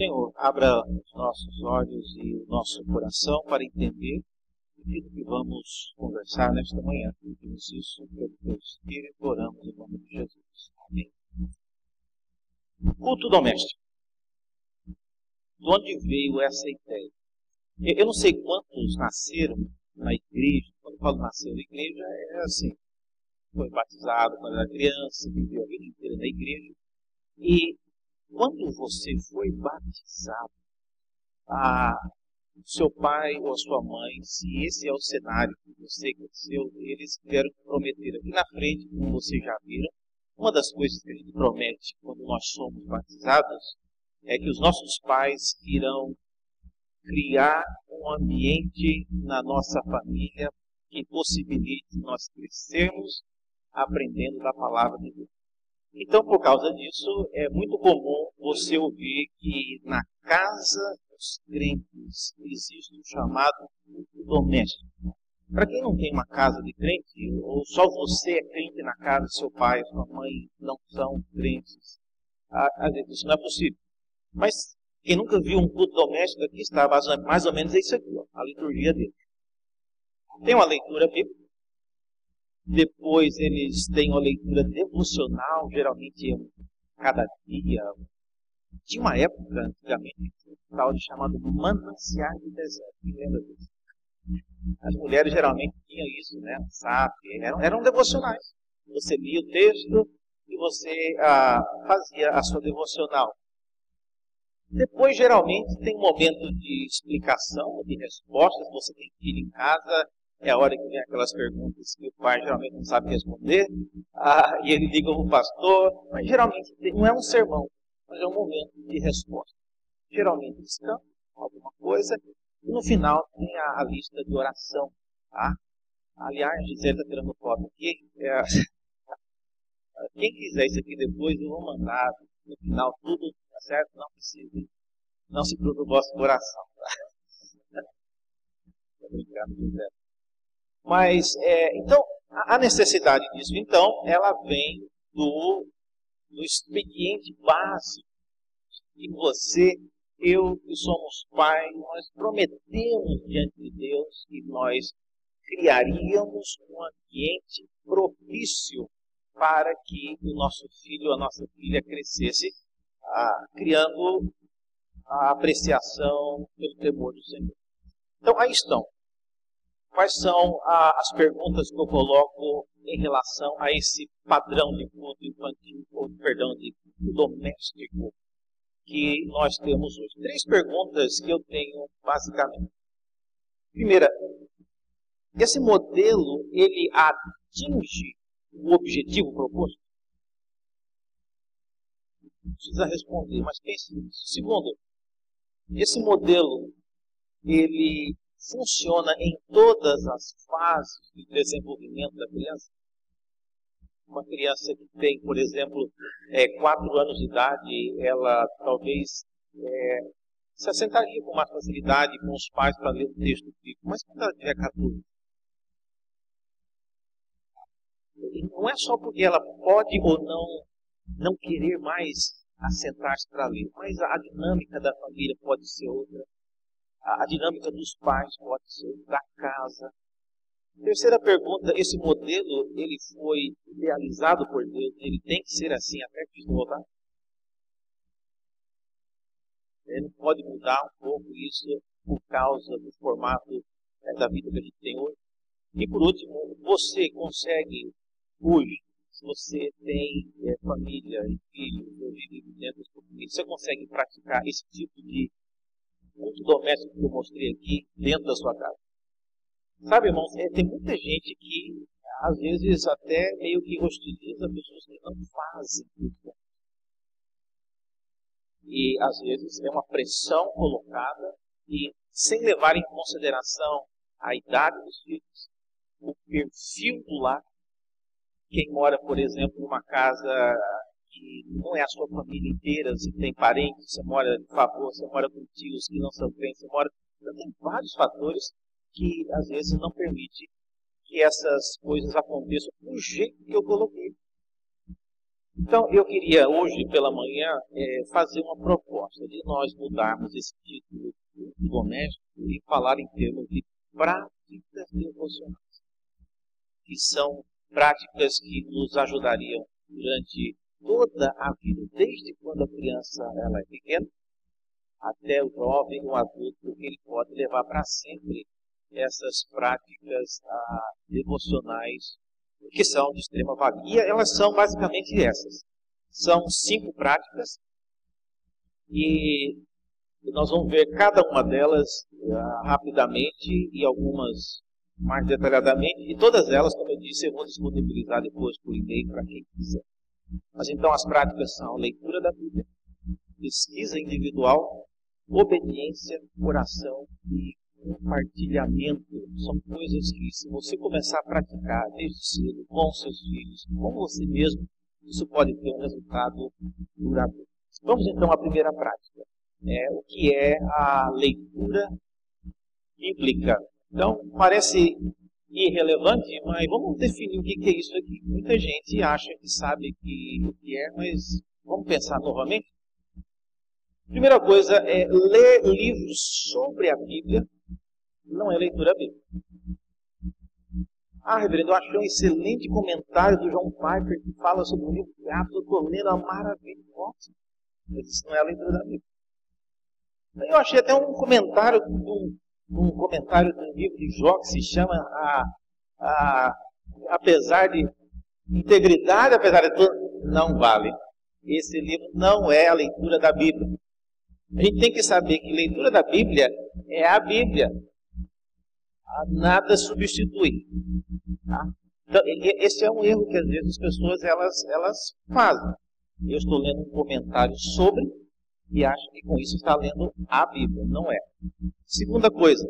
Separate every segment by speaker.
Speaker 1: Senhor, abra os nossos olhos e o nosso coração para entender aquilo que vamos conversar nesta manhã. Pedimos isso pelo Teu Espírito, oramos em nome de Jesus. Amém. Culto doméstico. De onde veio essa ideia? Eu não sei quantos nasceram na igreja. Quando eu falo nasceu na igreja, é assim. Foi batizado quando era criança, viveu a vida inteira na igreja. E quando você foi batizado, seu pai ou a sua mãe, se esse é o cenário que você cresceu, eles querem prometer aqui na frente, como vocês já viram, uma das coisas que a gente promete quando nós somos batizados é que os nossos pais irão criar um ambiente na nossa família que possibilite nós crescermos aprendendo da palavra de Deus. Então, por causa disso, é muito comum você ouvir que na casa dos crentes existe o chamado culto doméstico. Para quem não tem uma casa de crente, ou só você é crente na casa, seu pai, sua mãe não são crentes, isso não é possível. Mas quem nunca viu um culto doméstico aqui está mais ou menos isso aqui, ó, a liturgia dele. Tem uma leitura bíblica. Depois eles têm uma leitura devocional, geralmente cada dia. Tinha uma época, antigamente, um tal de chamado manancial do deserto. Me lembra disso? As mulheres geralmente tinham isso, né? Eram devocionais. Você lia o texto e você fazia a sua devocional. Depois, geralmente, tem um momento de explicação, de respostas. Você tem filho em casa. É a hora que vem aquelas perguntas que o pai geralmente não sabe responder. E ele liga para o pastor. Mas geralmente não é um sermão, mas é um momento de resposta. Geralmente eles cantam alguma coisa. E no final tem a lista de oração. Tá? Aliás, a Gisele está tirando foto aqui. Quem quiser isso aqui depois, eu vou mandar no final tudo, tá certo? Não precisa. Não se preocupe com a vossa oração. Estou brincando, Gisele. Mas, então, a necessidade disso, então, ela vem do expediente básico que você, eu, que somos pais, nós prometemos diante de Deus que nós criaríamos um ambiente propício para que o nosso filho, a nossa filha crescesse, criando a apreciação pelo temor do Senhor. Então, aí estão. Quais são as perguntas que eu coloco em relação a esse padrão de culto infantil, de culto doméstico que nós temos hoje? 3 perguntas que eu tenho basicamente. Primeira, esse modelo, ele atinge o objetivo proposto? Não precisa responder, mas pense nisso. Segundo, esse modelo, ele funciona em todas as fases de desenvolvimento da criança. Uma criança que tem, por exemplo, 4 anos de idade, ela talvez se assentaria com mais facilidade com os pais para ler o texto bíblico. Mas quando ela tiver 14, não é só porque ela pode ou não querer mais assentar-se para ler, mas a dinâmica da família pode ser outra. A dinâmica dos pais pode ser da casa. Terceira pergunta, esse modelo, ele foi idealizado por Deus, ele tem que ser assim até Cristo voltar? Ele não pode mudar um pouco isso por causa do formato da vida que a gente tem hoje? E por último, você consegue hoje, se você tem família e filhos, ou vive dentro da sua família, você consegue praticar esse tipo de culto doméstico que eu mostrei aqui dentro da sua casa? Sabe, irmãos, tem muita gente que às vezes até meio que hostiliza pessoas que não fazem culto. E às vezes é uma pressão colocada e sem levar em consideração a idade dos filhos, o perfil do lar. Quem mora, por exemplo, numa casa que não é a sua família inteira, você tem parentes, você mora de favor, você mora com tios que não são crentes, você mora... Então, tem vários fatores que, às vezes, não permitem que essas coisas aconteçam do jeito que eu coloquei. Então, eu queria hoje pela manhã fazer uma proposta de nós mudarmos esse título doméstico e falar em termos de práticas devocionais, que são práticas que nos ajudariam durante toda a vida, desde quando a criança ela é pequena, até o jovem, o adulto, que ele pode levar para sempre essas práticas devocionais, que são de extrema valia. Elas são basicamente essas. São 5 práticas e nós vamos ver cada uma delas rapidamente e algumas mais detalhadamente. E todas elas, como eu disse, eu vou disponibilizar depois por e-mail para quem quiser. Mas então as práticas são leitura da Bíblia, pesquisa individual, obediência, oração e compartilhamento. São coisas que, se você começar a praticar desde cedo com seus filhos, com você mesmo, isso pode ter um resultado duradouro. Vamos então à primeira prática. O que é a leitura bíblica. Então, parece irrelevante, mas vamos definir o que é isso aqui. Muita gente acha que sabe o que é, mas vamos pensar novamente. Primeira coisa é ler livros sobre a Bíblia, não é leitura bíblica. Reverendo, eu achei um excelente comentário do John Piper que fala sobre o livro de Atos. Eu estou lendo a maravilha. Nossa, mas isso não é a leitura da Bíblia. Eu achei até um comentário um comentário do livro de Jó que se chama Apesar de Integridade, apesar de tudo, não vale. Esse livro não é a leitura da Bíblia. A gente tem que saber que leitura da Bíblia é a Bíblia. Nada substitui. Tá? Então, esse é um erro que às vezes as pessoas elas fazem. Eu estou lendo um comentário sobre e acho que com isso está lendo a Bíblia. Não é. Segunda coisa,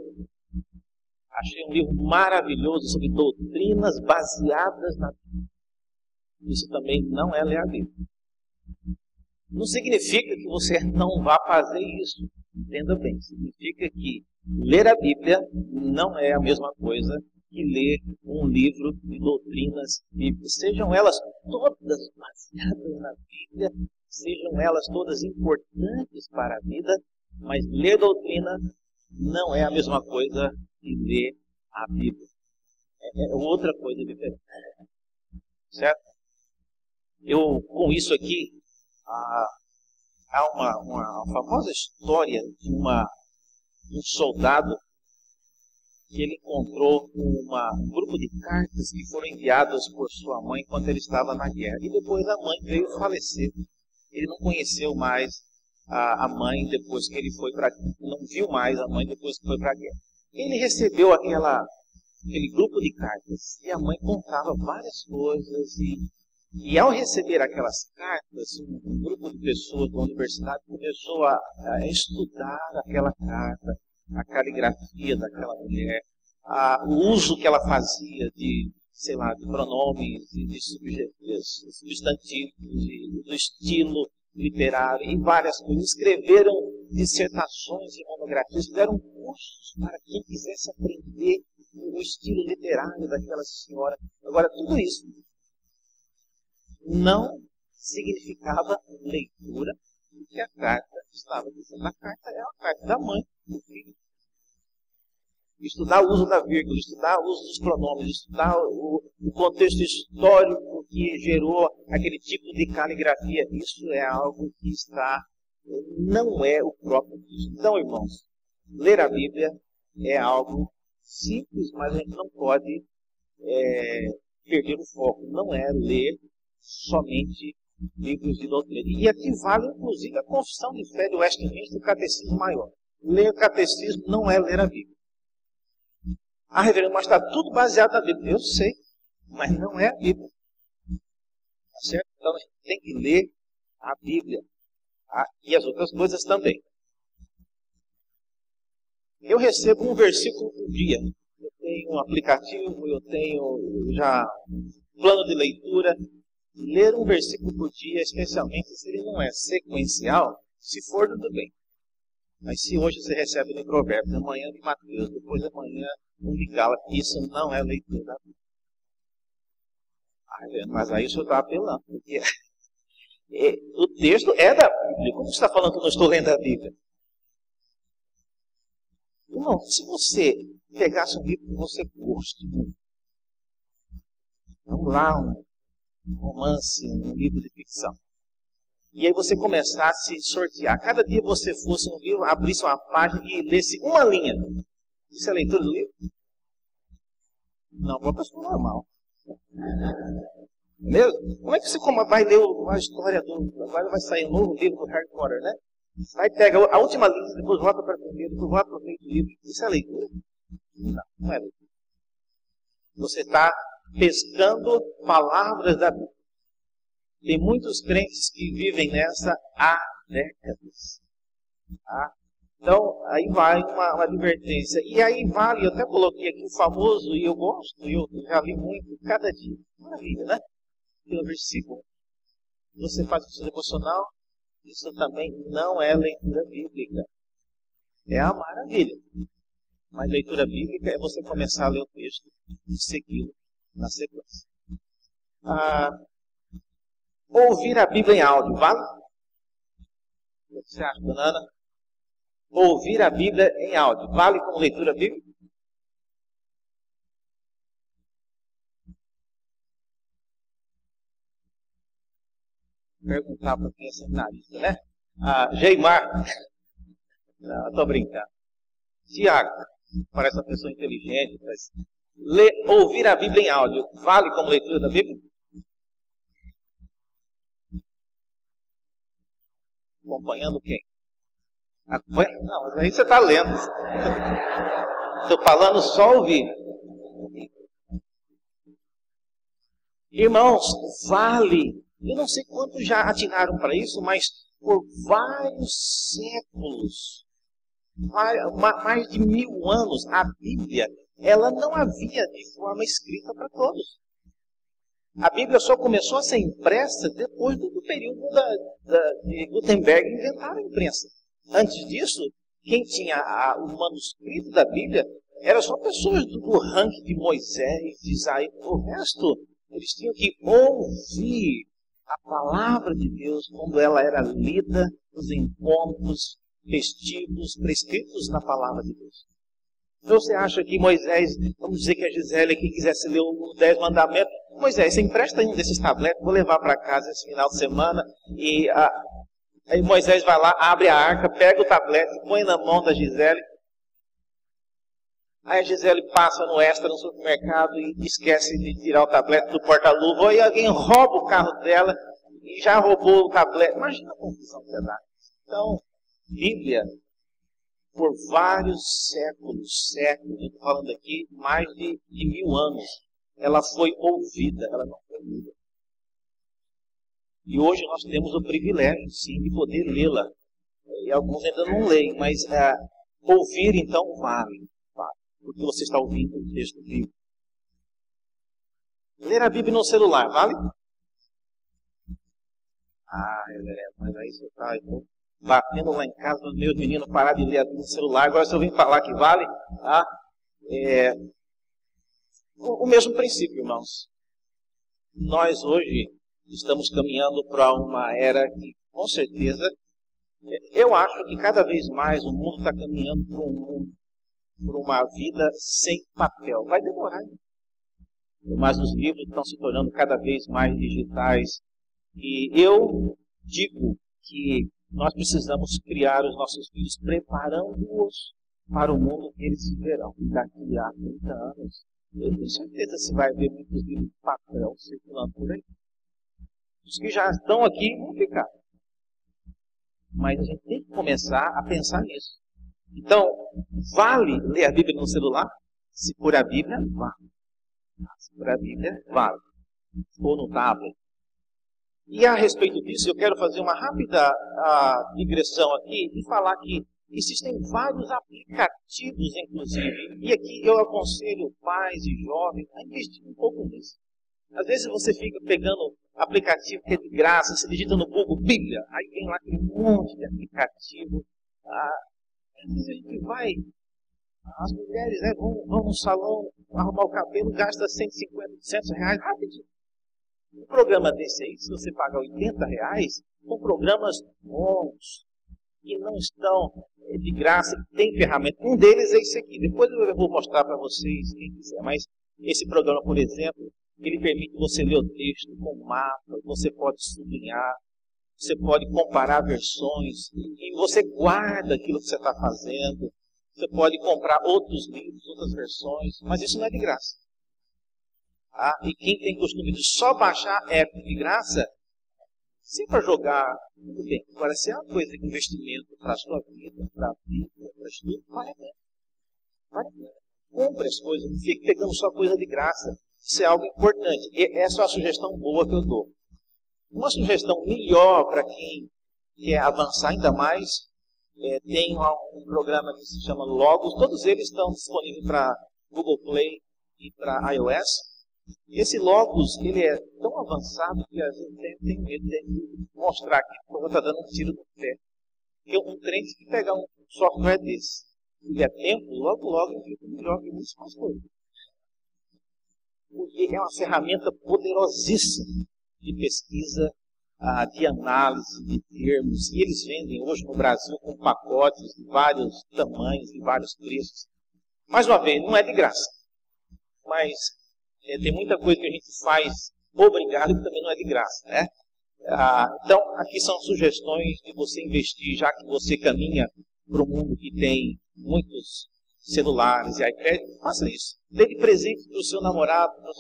Speaker 1: achei um livro maravilhoso sobre doutrinas baseadas na Bíblia. Isso também não é ler a Bíblia. Não significa que você não vá fazer isso. Entenda bem. Significa que ler a Bíblia não é a mesma coisa que ler um livro de doutrinas bíblicas. Sejam elas todas baseadas na Bíblia, sejam elas todas importantes para a vida, mas ler doutrina não é a mesma coisa que ler a Bíblia. É outra coisa diferente. Certo? Com isso aqui, há uma famosa história de um soldado que ele encontrou um grupo de cartas que foram enviadas por sua mãe enquanto ele estava na guerra. E depois a mãe veio falecer. Ele não conheceu mais a mãe depois que ele foi para a guerra. Não viu mais a mãe depois que foi para a guerra. Ele recebeu aquele grupo de cartas e a mãe contava várias coisas e ao receber aquelas cartas, um grupo de pessoas da universidade começou a estudar aquela carta, a caligrafia daquela mulher, o uso que ela fazia de pronomes, de substantivos, do estilo literário e várias coisas. Escreveram dissertações e monografias, fizeram cursos para quem quisesse aprender o estilo literário daquela senhora. Agora, tudo isso não significava leitura, porque a carta estava dizendo. A carta é a carta da mãe do filho. Estudar o uso da vírgula, estudar o uso dos pronomes, estudar o contexto histórico que gerou aquele tipo de caligrafia, isso é algo que não é o próprio Cristo. Então, irmãos, ler a Bíblia é algo simples, mas a gente não pode perder o foco. Não é ler somente livros de doutrina. E aqui vale, inclusive, a Confissão de Fé de Westminster, o Catecismo Maior. Ler o Catecismo não é ler a Bíblia. Reverendo, mas está tudo baseado na Bíblia. Eu sei, mas não é a Bíblia. Tá certo? Então a gente tem que ler a Bíblia. E as outras coisas também. Eu recebo um versículo por dia. Eu tenho um aplicativo, eu tenho já plano de leitura. Ler um versículo por dia, especialmente se ele não é sequencial, se for, tudo bem. Mas se hoje você recebe no Provérbios, amanhã de Mateus, depois amanhã um de Gálatas, isso não é leitura da Bíblia. Mas aí o senhor está apelando, porque O texto é da Bíblia. Como você está falando que eu não estou lendo a Bíblia? Não, se você pegasse um livro que você gosta, vamos lá, um romance, um livro de ficção, e aí você começasse a sortear, cada dia você fosse no livro, abrisse uma página e lesse uma linha. Isso é leitura do livro? Não, para uma pessoa normal. Mesmo? Como é que você vai ler a história agora vai sair um novo livro do Harry Potter, né? Aí pega a última linha, depois volta para o primeiro, depois volta para o meio do livro. Isso é leitura? Não, não é leitura. Você está pescando palavras da Bíblia. Tem muitos crentes que vivem nessa há décadas. Tá? Então, aí vai uma advertência. E aí vale, eu até coloquei aqui o famoso, e eu gosto, eu já li muito, cada dia. Maravilha, né? Pelo versículo. Você faz o seu devocional, isso também não é leitura bíblica. É a maravilha. Mas leitura bíblica é você começar a ler o texto e segui-lo na sequência. Ouvir a Bíblia em áudio, vale? O que você acha, Banana? Ouvir a Bíblia em áudio, vale como leitura bíblica? Perguntar para quem é seminarista, né? Geimar. Não, estou brincando. Tiago, parece uma pessoa inteligente, mas ouvir a Bíblia em áudio, vale como leitura da Bíblia? Acompanhando quem? Não, mas aí você está lendo. Estou falando só ouvir. Irmãos, vale. Eu não sei quantos já atinaram para isso, mas por vários séculos, mais de 1000 anos, a Bíblia, ela não havia de forma escrita para todos. A Bíblia só começou a ser impressa depois do período de Gutenberg inventar a imprensa. Antes disso, quem tinha o manuscrito da Bíblia era só pessoas do ranking de Moisés, de Isaías. O resto, eles tinham que ouvir a palavra de Deus quando ela era lida nos encontros festivos prescritos na palavra de Deus. Então você acha que Moisés, vamos dizer que a Gisele aqui quisesse ler os 10 mandamentos, Moisés, você empresta um desses tabletes, vou levar para casa esse final de semana, e aí Moisés vai lá, abre a arca, pega o tablete, põe na mão da Gisele. Aí a Gisele passa no Extra, no supermercado, e esquece de tirar o tablete do porta-luva, e alguém rouba o carro dela, e já roubou o tablete. Imagina a confusão que dá. Então, Bíblia, por vários séculos, eu estou falando aqui, mais de 1000 anos, ela foi ouvida, ela não foi lida. E hoje nós temos o privilégio, sim, de poder lê-la. E alguns ainda não leem, mas ouvir, então, vale. Porque você está ouvindo o texto bíblico. Ler a Bíblia no celular, vale? Mas aí você está batendo lá em casa nos meus meninos parar de ler a Bíblia no celular. Agora se eu vim falar que vale, o mesmo princípio, irmãos. Nós hoje estamos caminhando para uma era que, com certeza, eu acho que cada vez mais o mundo está caminhando por uma vida sem papel. Vai demorar, hein? Mas os livros estão se tornando cada vez mais digitais. E eu digo que nós precisamos criar os nossos filhos preparando-os para o mundo que eles viverão. E daqui a 30 anos, eu tenho certeza que você vai ver muitos livros de papel circulando por aí. Os que já estão aqui vão ficar. Mas a gente tem que começar a pensar nisso. Então, vale ler a Bíblia no celular? Se for a Bíblia, vale. Se for a Bíblia, vale. Ou no tablet. E a respeito disso, eu quero fazer uma rápida digressão aqui e falar que existem vários aplicativos, inclusive. E aqui eu aconselho pais e jovens a investir um pouco nisso. Às vezes você fica pegando aplicativo que é de graça, você digita no Google Bíblia, aí vem lá aquele monte de aplicativo. Às vezes a gente vai, as mulheres vão no salão arrumar o cabelo, gasta 150, 200 reais rapidinho. Um programa desse aí, se você pagar R$80, são programas bons, que não estão de graça, tem ferramenta. Um deles é esse aqui. Depois eu vou mostrar para vocês, quem quiser. Mas esse programa, por exemplo, ele permite você ler o texto com mapa, você pode sublinhar, você pode comparar versões, e você guarda aquilo que você está fazendo. Você pode comprar outros livros, outras versões, mas isso não é de graça. Ah, e quem tem costume de só baixar app de graça, se para jogar, tudo bem. Agora, se é uma coisa de investimento para a sua vida, para a vida, para estudo, vale a pena. Vale a pena. Compre as coisas, não fique pegando só coisa de graça. Isso é algo importante. E essa é uma sugestão boa que eu dou. Uma sugestão melhor para quem quer avançar ainda mais, tem um programa que se chama Logos. Todos eles estão disponíveis para Google Play e para iOS. Esse Logos, ele é tão avançado que a gente tem medo de mostrar que eu estou dando um tiro no pé. Porque um crente que pegar um software desse, se tiver tempo, logo ele fica melhor que muitos pastores. Porque é uma ferramenta poderosíssima de pesquisa, de análise de termos. E eles vendem hoje no Brasil com pacotes de vários tamanhos, de vários preços. Mais uma vez, não é de graça. Mas tem muita coisa que a gente faz obrigado que também não é de graça, né? Então, aqui são sugestões de você investir, já que você caminha para um mundo que tem muitos celulares e iPad, faça isso. Dê de presente para o seu namorado, para o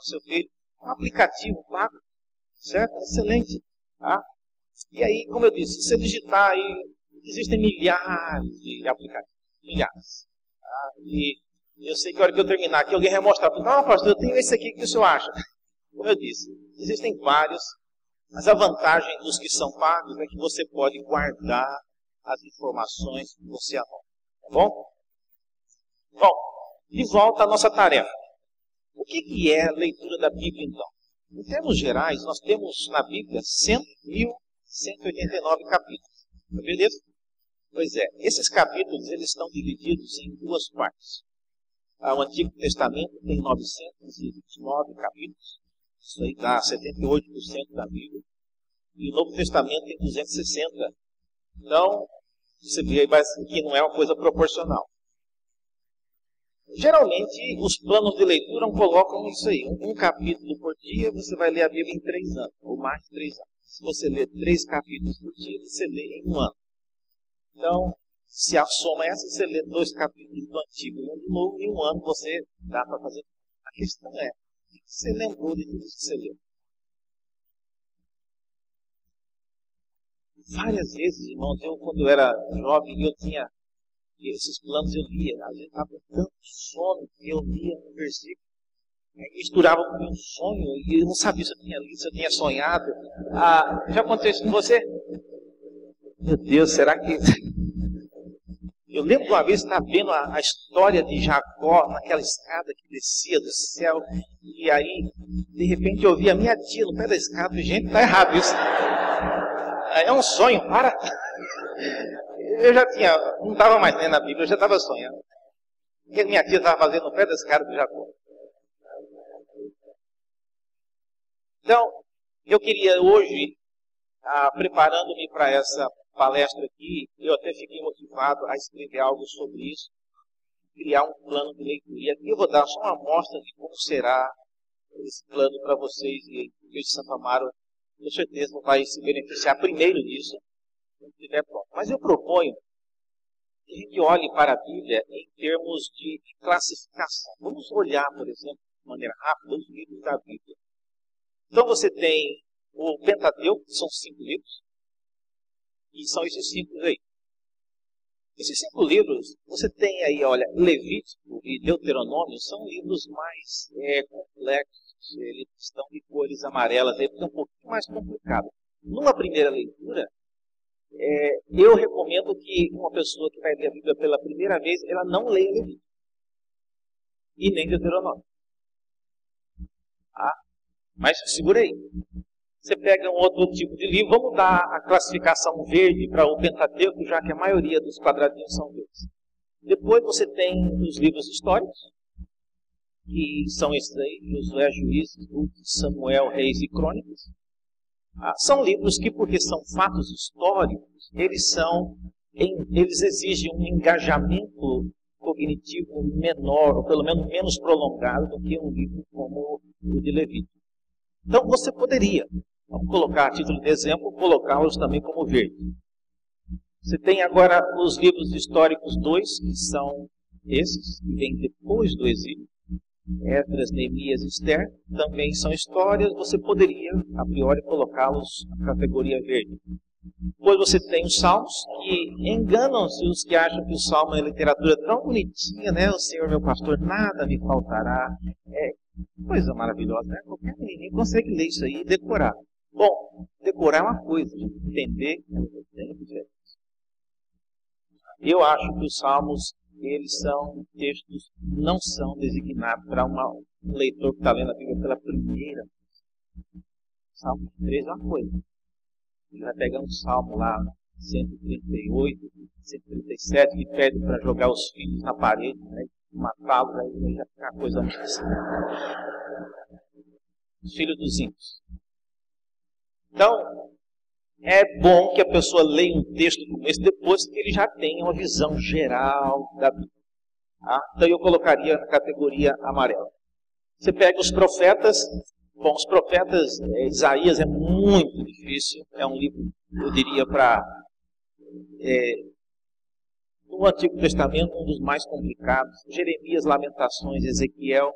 Speaker 1: seu filho, um aplicativo pago, certo? Excelente. Tá? E aí, como eu disse, se você digitar aí, existem milhares de aplicativos, milhares. Tá? E eu sei que a hora que eu terminar aqui, alguém vai mostrar. Pastor, eu tenho esse aqui, o que o senhor acha? Como eu disse, existem vários, mas a vantagem dos que são pagos é que você pode guardar as informações que você anota. Tá bom? Bom, de volta à nossa tarefa. O que é a leitura da Bíblia, então? Em termos gerais, nós temos na Bíblia 1.189 capítulos. Beleza? Pois é, esses capítulos eles estão divididos em duas partes. O Antigo Testamento tem 929 capítulos. Isso aí dá 78% da Bíblia. E o Novo Testamento tem 260. Então, você vê aí que não é uma coisa proporcional. Geralmente, os planos de leitura não colocam isso aí. Um capítulo por dia, você vai ler a Bíblia em 3 anos, ou mais de 3 anos. Se você ler 3 capítulos por dia, você lê em 1 ano. Então, se a soma é essa, você lê 2 capítulos do Antigo e um do Novo, em 1 ano você dá para fazer. A questão é, o que você lembrou de tudo que você leu? Várias vezes, irmãos, quando eu era jovem, eu tinha esses planos, eu lia. Às vezes estava com tanto sono que eu lia um versículo. Aí misturava com o meu sonho e eu não sabia se eu tinha lido, se eu tinha sonhado. Já aconteceu isso com você? Meu Deus, será que... Eu lembro de uma vez estar vendo a história de Jacó naquela escada que descia do céu. E aí, de repente, eu ouvi a minha tia no pé da escada. Gente, está errado isso. É um sonho, para. Eu já tinha, não estava mais lendo a Bíblia, eu já estava sonhando. O que a minha tia estava fazendo no pé da escada de Jacó. Então, eu queria hoje, preparando-me para essa palestra aqui, eu até fiquei motivado a escrever algo sobre isso, criar um plano de leitura. E aqui eu vou dar só uma amostra de como será esse plano para vocês, e o de Santo Amaro, com certeza, vai se beneficiar primeiro disso, quando estiver pronto. Mas eu proponho que a gente olhe para a Bíblia em termos de classificação. Vamos olhar, por exemplo, de maneira rápida, os livros da Bíblia. Então você tem o Pentateuco, que são 5 livros, e são esses 5 aí. Esses 5 livros, você tem aí, olha, Levítico e Deuteronômio, são livros mais complexos, eles estão de cores amarelas, aí fica um pouquinho mais complicado. Numa primeira leitura, eu recomendo que uma pessoa que vai ler a Bíblia pela primeira vez, ela não leia Levítico e nem Deuteronômio. Mas segura aí. Você pega um outro tipo de livro, vamos dar a classificação verde para o Pentateuco, já que a maioria dos quadradinhos são verdes. Depois você tem os livros históricos. que são esses aí, Josué, Juízes, Ruth, Samuel, Reis e Crônicas. São livros que, porque são fatos históricos, eles exigem um engajamento cognitivo menor, ou pelo menos menos prolongado do que um livro como o de Levítico. Então você poderia, vamos colocar a título de exemplo, colocá-los também como verde. Você tem agora os livros históricos 2, que são esses, que vêm depois do exílio. Esdras, Neemias e Esther, também são histórias, você poderia, a priori, colocá-los na categoria verde. Depois você tem os Salmos, que enganam-se os que acham que o Salmo é literatura tão bonitinha, né? O Senhor meu pastor, nada me faltará. É coisa maravilhosa, né? Qualquer menino consegue ler isso aí e decorar. Bom, decorar é uma coisa, entender é outra, tem diferença. Eu acho que os Salmos, eles são textos, não são designados para um leitor que está lendo a Bíblia pela primeira vez. Salmo 3 é uma coisa. Ele vai pegar um salmo lá, 138, 137, que pede para jogar os filhos na parede, né, matá-los, aí já fica uma coisa muito assim. Os filhos dos ímpios. Então, é bom que a pessoa leia um texto como esse depois que ele já tenha uma visão geral da Bíblia. Tá? Então eu colocaria na categoria amarela. Você pega os profetas. Bom, os profetas, Isaías é muito difícil, é um livro, eu diria, no Antigo Testamento, um dos mais complicados. Jeremias, Lamentações, Ezequiel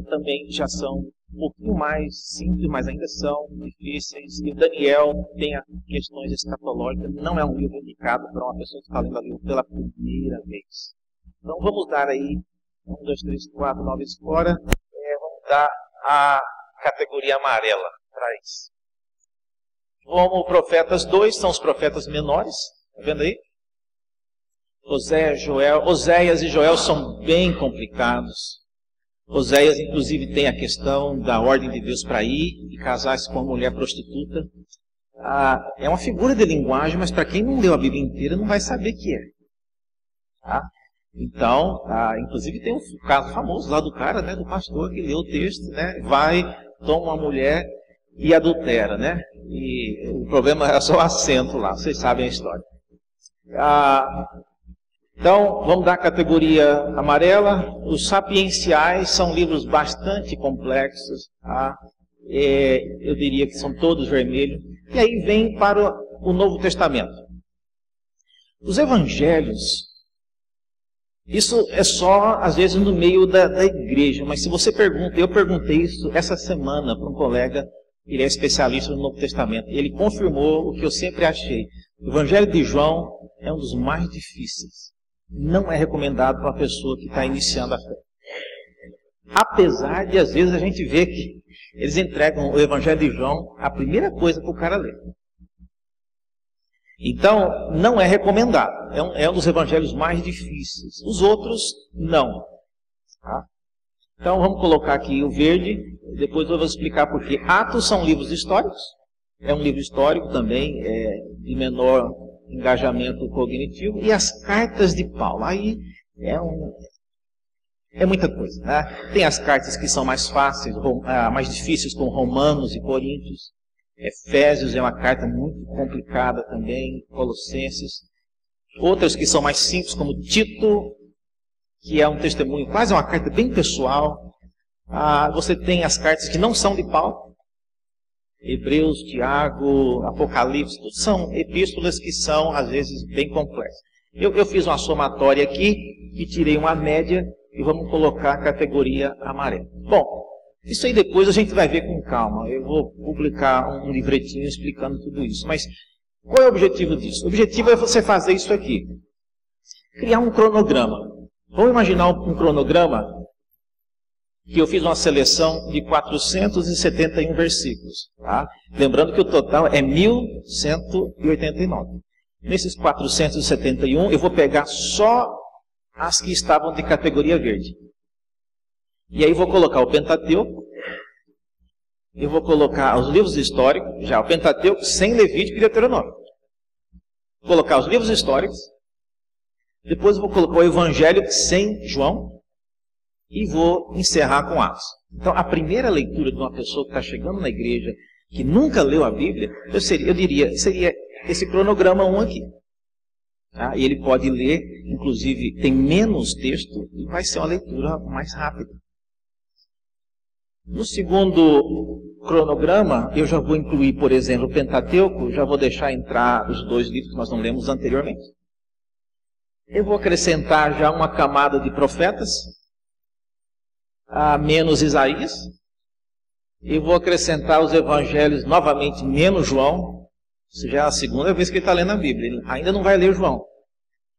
Speaker 1: também já são um pouquinho mais simples, mas ainda são difíceis. E Daniel tem questões escatológicas, não é um livro indicado para uma pessoa que está lendo a Bíblia pela primeira vez. Então vamos dar aí 1, 2, 3, 4, 9 fora, vamos dar a categoria amarela para isso. Como profetas 2, são os profetas menores, está vendo aí? Oséias e Joel são bem complicados. Oséias, inclusive, tem a questão da ordem de Deus para ir e casar-se com uma mulher prostituta. É uma figura de linguagem, mas para quem não leu a Bíblia inteira não vai saber o que é. Tá? Então, inclusive tem um caso famoso lá do cara, né, do pastor que leu o texto, né, vai, toma uma mulher e adultera, né? E o problema era só o acento lá, vocês sabem a história. Então, vamos dar a categoria amarela. Os sapienciais são livros bastante complexos, tá? Eu diria que são todos vermelhos. E aí vem para o Novo Testamento. Os evangelhos, isso é só, às vezes, no meio da igreja. Mas se você pergunta, eu perguntei isso essa semana para um colega, ele é especialista no Novo Testamento. Ele confirmou o que eu sempre achei. O Evangelho de João é um dos mais difíceis. Não é recomendado para uma pessoa que está iniciando a fé. Apesar de, às vezes, a gente ver que eles entregam o Evangelho de João, a primeira coisa para o cara ler. Então, não é recomendado. É um dos evangelhos mais difíceis. Os outros, não. Tá? Então, vamos colocar aqui o verde. Depois eu vou explicar por quê. Atos são livros históricos. É um livro histórico também, de menor engajamento cognitivo. E as cartas de Paulo. Aí é muita coisa. Né? Tem as cartas que são mais fáceis, mais difíceis, como Romanos e Coríntios. Efésios é uma carta muito complicada também, Colossenses. Outras que são mais simples, como Tito, que é um testemunho, quase uma carta bem pessoal. Você tem as cartas que não são de Paulo, Hebreus, Tiago, Apocalipse, são epístolas que são, às vezes, bem complexas. Eu fiz uma somatória aqui e tirei uma média e vamos colocar a categoria amarela. Bom, isso aí depois a gente vai ver com calma. Eu vou publicar um livretinho explicando tudo isso. Mas qual é o objetivo disso? O objetivo é você fazer isso aqui. Criar um cronograma. Vamos imaginar um cronograma que eu fiz uma seleção de 471 versículos. Tá? Lembrando que o total é 1189. Nesses 471 eu vou pegar só as que estavam de categoria verde. E aí vou colocar o Pentateuco, eu vou colocar os livros históricos, já o Pentateuco sem Levítico e Deuteronômio. Vou colocar os livros históricos, depois eu vou colocar o Evangelho sem João,
Speaker 2: e vou encerrar com Atos. Então, a primeira leitura de uma pessoa que está chegando na igreja, que nunca leu a Bíblia, eu diria, seria esse cronograma 1 aqui. Tá? E ele pode ler, inclusive tem menos texto e vai ser uma leitura mais rápida. No segundo cronograma, eu já vou incluir, por exemplo, o Pentateuco, já vou deixar entrar os 2 livros que nós não lemos anteriormente. Eu vou acrescentar já uma camada de profetas, menos Isaías. Eu vou acrescentar os evangelhos novamente, menos João. Isso já é a segunda vez que ele está lendo a Bíblia. Ele ainda não vai ler João.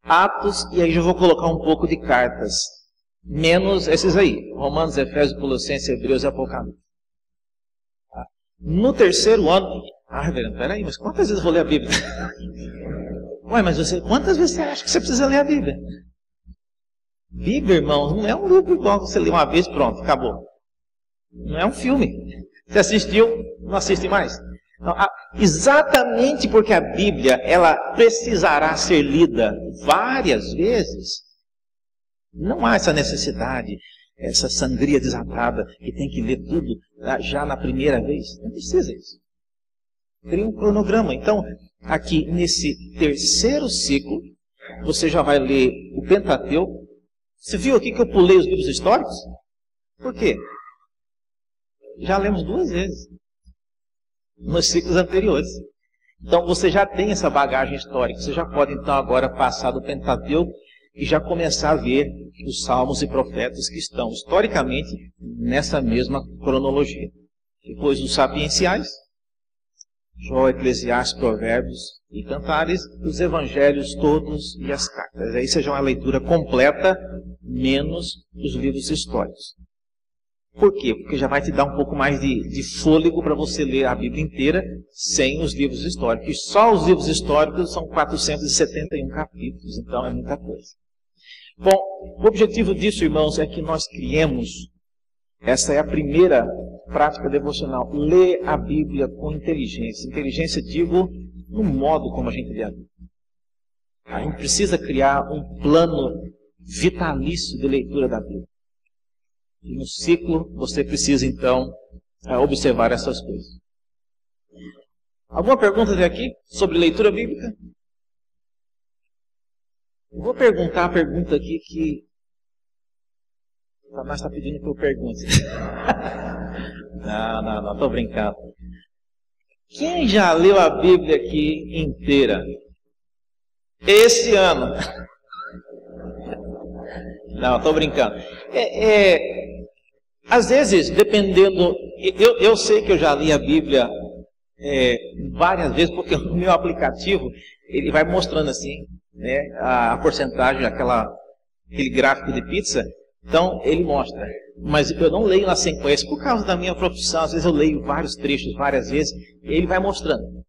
Speaker 2: Atos, e aí já vou colocar um pouco de cartas. Menos esses aí. Romanos, Efésios, Colossenses, Hebreus e Apocalipse. No terceiro ano... Reverendo, peraí, mas quantas vezes eu vou ler a Bíblia? Ué, mas quantas vezes você acha que você precisa ler a Bíblia? Bíblia, irmão, não é um livro igual você lê uma vez, pronto, acabou. Não é um filme. Você assistiu, não assiste mais. Então, exatamente porque a Bíblia ela precisará ser lida várias vezes, não há essa necessidade, essa sangria desatada que tem que ler tudo já na primeira vez. Não precisa disso. Cria um cronograma. Então, aqui nesse terceiro ciclo, você já vai ler o Pentateuco. Você viu aqui que eu pulei os livros históricos? Por quê? Já lemos 2 vezes nos ciclos anteriores. Então você já tem essa bagagem histórica. Você já pode então agora passar do Pentateuco e já começar a ver os salmos e profetas que estão historicamente nessa mesma cronologia. Depois os sapienciais, Jó, Eclesiastes, Provérbios e Cantares, os evangelhos todos e as cartas. Aí seja uma leitura completa, menos os livros históricos. Por quê? Porque já vai te dar um pouco mais de fôlego para você ler a Bíblia inteira sem os livros históricos. E só os livros históricos são 471 capítulos, então é muita coisa. Bom, o objetivo disso, irmãos, é que nós criemos, essa é a primeira prática devocional, ler a Bíblia com inteligência. Inteligência, digo, no modo como a gente lê a Bíblia. A gente precisa criar um plano vitalício de leitura da Bíblia. E no ciclo, você precisa, então, observar essas coisas. Alguma pergunta até aqui sobre leitura bíblica? Eu vou perguntar a pergunta aqui que o Satanás está pedindo que eu pergunte. Não, estou brincando. Quem já leu a Bíblia aqui inteira? Esse ano? Não, estou brincando. Às vezes, dependendo... Eu sei que eu já li a Bíblia várias vezes, porque o meu aplicativo ele vai mostrando assim, né, a porcentagem, aquele gráfico de pizza. Então, ele mostra. Mas eu não leio na sequência por causa da minha profissão. Às vezes eu leio vários trechos várias vezes e ele vai mostrando.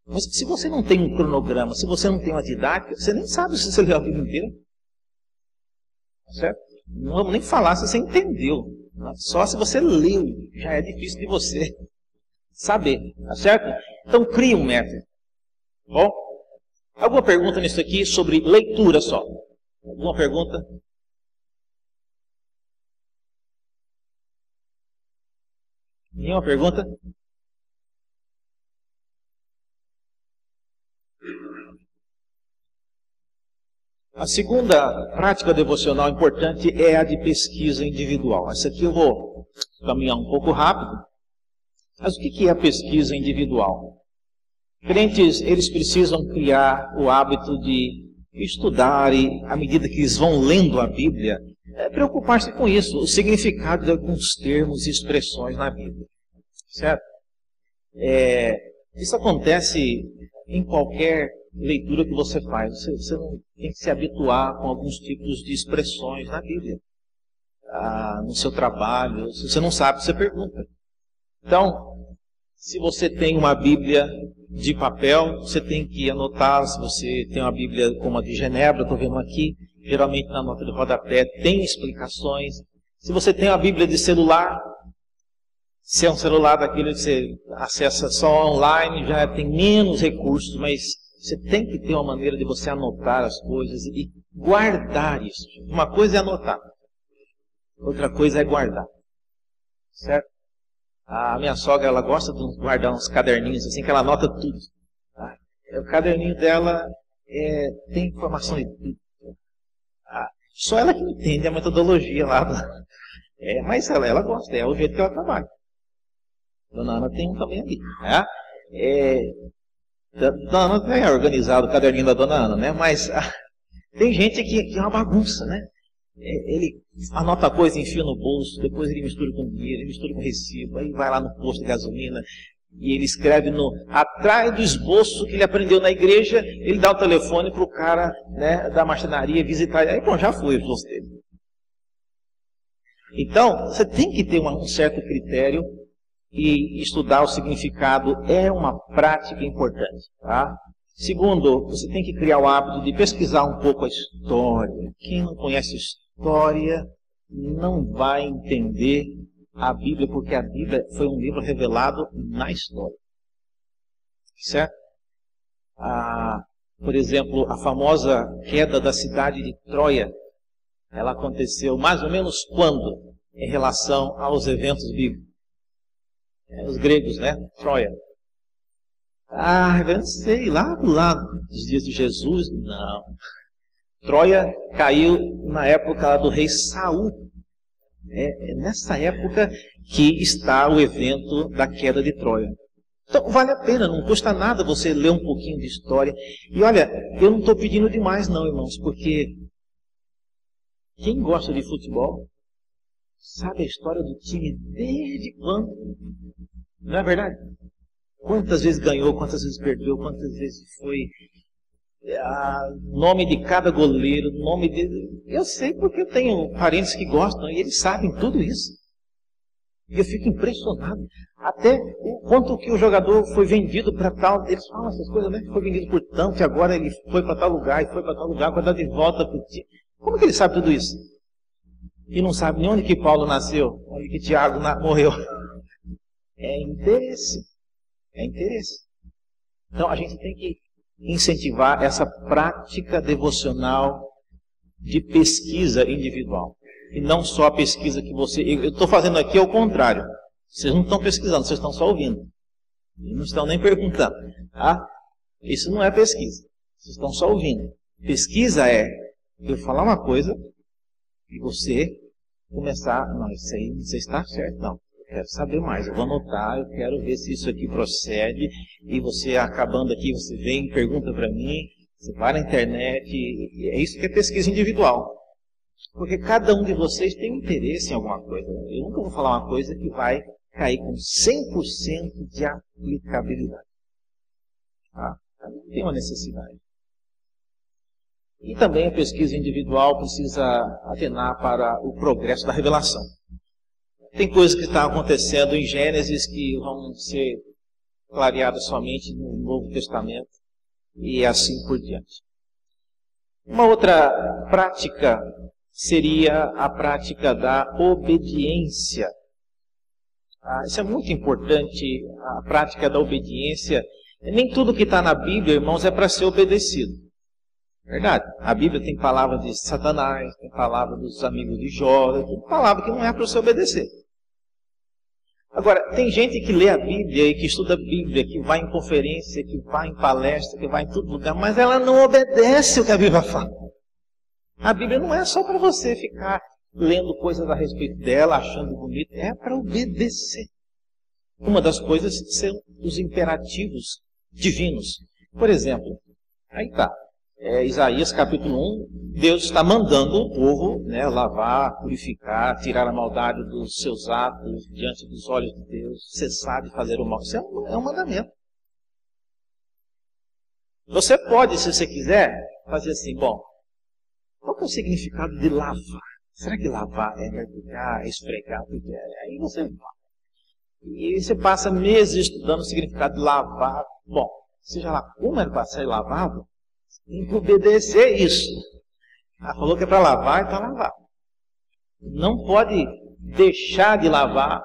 Speaker 2: Mas se você não tem um cronograma, se você não tem uma didática, você nem sabe se você leu a Bíblia inteira. Certo? Não vamos nem falar se você entendeu. Só se você leu, já é difícil de você saber. Tá certo? Então crie um método. Bom? Alguma pergunta nisso aqui sobre leitura só? Alguma pergunta? Nenhuma pergunta? A segunda prática devocional importante é a de pesquisa individual. Essa aqui eu vou caminhar um pouco rápido. Mas o que é a pesquisa individual? Crentes, eles precisam criar o hábito de estudar e, à medida que eles vão lendo a Bíblia, preocupar-se com isso, o significado de alguns termos e expressões na Bíblia. Certo? Isso acontece em qualquer leitura que você faz. Você não tem que se habituar com alguns tipos de expressões na Bíblia. No seu trabalho, se você não sabe, você pergunta. Então, se você tem uma Bíblia de papel, você tem que anotar. Se você tem uma Bíblia como a de Genebra, estou vendo aqui, geralmente na nota de rodapé tem explicações. Se você tem uma Bíblia de celular, se é um celular daquele que você acessa só online, já tem menos recursos, mas você tem que ter uma maneira de você anotar as coisas e guardar isso. Uma coisa é anotar. outra coisa é guardar. Certo? A minha sogra, ela gosta de guardar uns caderninhos assim, que ela anota tudo. Tá? O caderninho dela tem informação de tudo. Só ela que entende a metodologia lá. Mas ela gosta, é o jeito que ela trabalha. Dona Ana tem um também ali. Dona Ana tem organizado o caderninho da Dona Ana, né? Mas tem gente que é uma bagunça, né? Ele anota a coisa, enfia no bolso, depois ele mistura com dinheiro, ele mistura com recibo, aí vai lá no posto de gasolina e ele escreve atrás do esboço que ele aprendeu na igreja, ele dá o telefone para o cara, né, da marcenaria visitar, aí pronto, já foi o esboço dele. Então, você tem que ter um certo critério e estudar o significado é uma prática importante, tá? Segundo, você tem que criar o hábito de pesquisar um pouco a história. Quem não conhece história não vai entender a Bíblia, porque a Bíblia foi um livro revelado na história. Certo? Por exemplo, a famosa queda da cidade de Troia, ela aconteceu mais ou menos quando? Em relação aos eventos bíblicos. Os gregos, né? Troia. Eu não sei, lá dos dias de Jesus, não. Troia caiu na época do rei Saul. É nessa época que está o evento da queda de Troia. Então vale a pena, não custa nada você ler um pouquinho de história. E olha, eu não estou pedindo demais não, irmãos, porque quem gosta de futebol sabe a história do time desde quando. Não é verdade? Quantas vezes ganhou, quantas vezes perdeu, quantas vezes foi nome de cada goleiro, nome de... Eu sei porque eu tenho parentes que gostam e eles sabem tudo isso. E eu fico impressionado. Até o quanto que o jogador foi vendido para tal, eles falam essas coisas, né? Foi vendido por tanto e agora ele foi para tal lugar, e foi para tal lugar, para dar de volta para o time. Como que ele sabe tudo isso? E não sabe nem onde que Paulo nasceu, onde que Tiago morreu. É interesse. É interesse. Então a gente tem que incentivar essa prática devocional de pesquisa individual. E não só a pesquisa que você... Eu estou fazendo aqui ao contrário. Vocês não estão pesquisando, vocês estão só ouvindo. E não estão nem perguntando. Tá? Isso não é pesquisa. Vocês estão só ouvindo. Pesquisa é eu falar uma coisa e você começar... Não, isso aí não sei se está certo, não. Quero saber mais, eu vou anotar, eu quero ver se isso aqui procede, e você acabando aqui, você vem e pergunta para mim, você vai na internet, e é isso que é pesquisa individual. Porque cada um de vocês tem interesse em alguma coisa. Eu nunca vou falar uma coisa que vai cair com 100% de aplicabilidade. Cada um tem uma necessidade. E também a pesquisa individual precisa atenar para o progresso da revelação. Tem coisas que estão acontecendo em Gênesis que vão ser clareadas somente no Novo Testamento e assim por diante. Uma outra prática seria a prática da obediência. Isso é muito importante, a prática da obediência. Nem tudo que está na Bíblia, irmãos, é para ser obedecido. Verdade? A Bíblia tem palavra de Satanás, tem palavra dos amigos de Jó, tem palavra que não é para você obedecer. Agora, tem gente que lê a Bíblia e que estuda a Bíblia, que vai em conferência, que vai em palestra, que vai em todo lugar, mas ela não obedece o que a Bíblia fala. A Bíblia não é só para você ficar lendo coisas a respeito dela, achando bonito, é para obedecer. Uma das coisas são os imperativos divinos. Por exemplo, aí está. Isaías capítulo 1, Deus está mandando o povo, né, lavar, purificar, tirar a maldade dos seus atos diante dos olhos de Deus, cessar de fazer o mal. Isso é um mandamento. Você pode, se você quiser, fazer assim, bom, qual que é o significado de lavar? Será que lavar é mergulhar, esfregar? Aí você vai. E você passa meses estudando o significado de lavar. Bom, seja lá como é para ser lavado, tem que obedecer isso. Ela falou que é para lavar, então lavar. Não pode deixar de lavar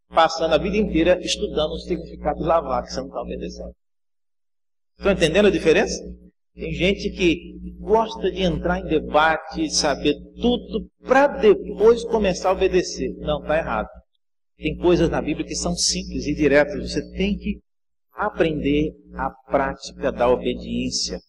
Speaker 2: passando a vida inteira estudando o significado de lavar, que você não está obedecendo. Estão entendendo a diferença? Tem gente que gosta de entrar em debate, saber tudo, para depois começar a obedecer. Não, está errado. Tem coisas na Bíblia que são simples e diretas. Você tem que aprender a prática da obediência.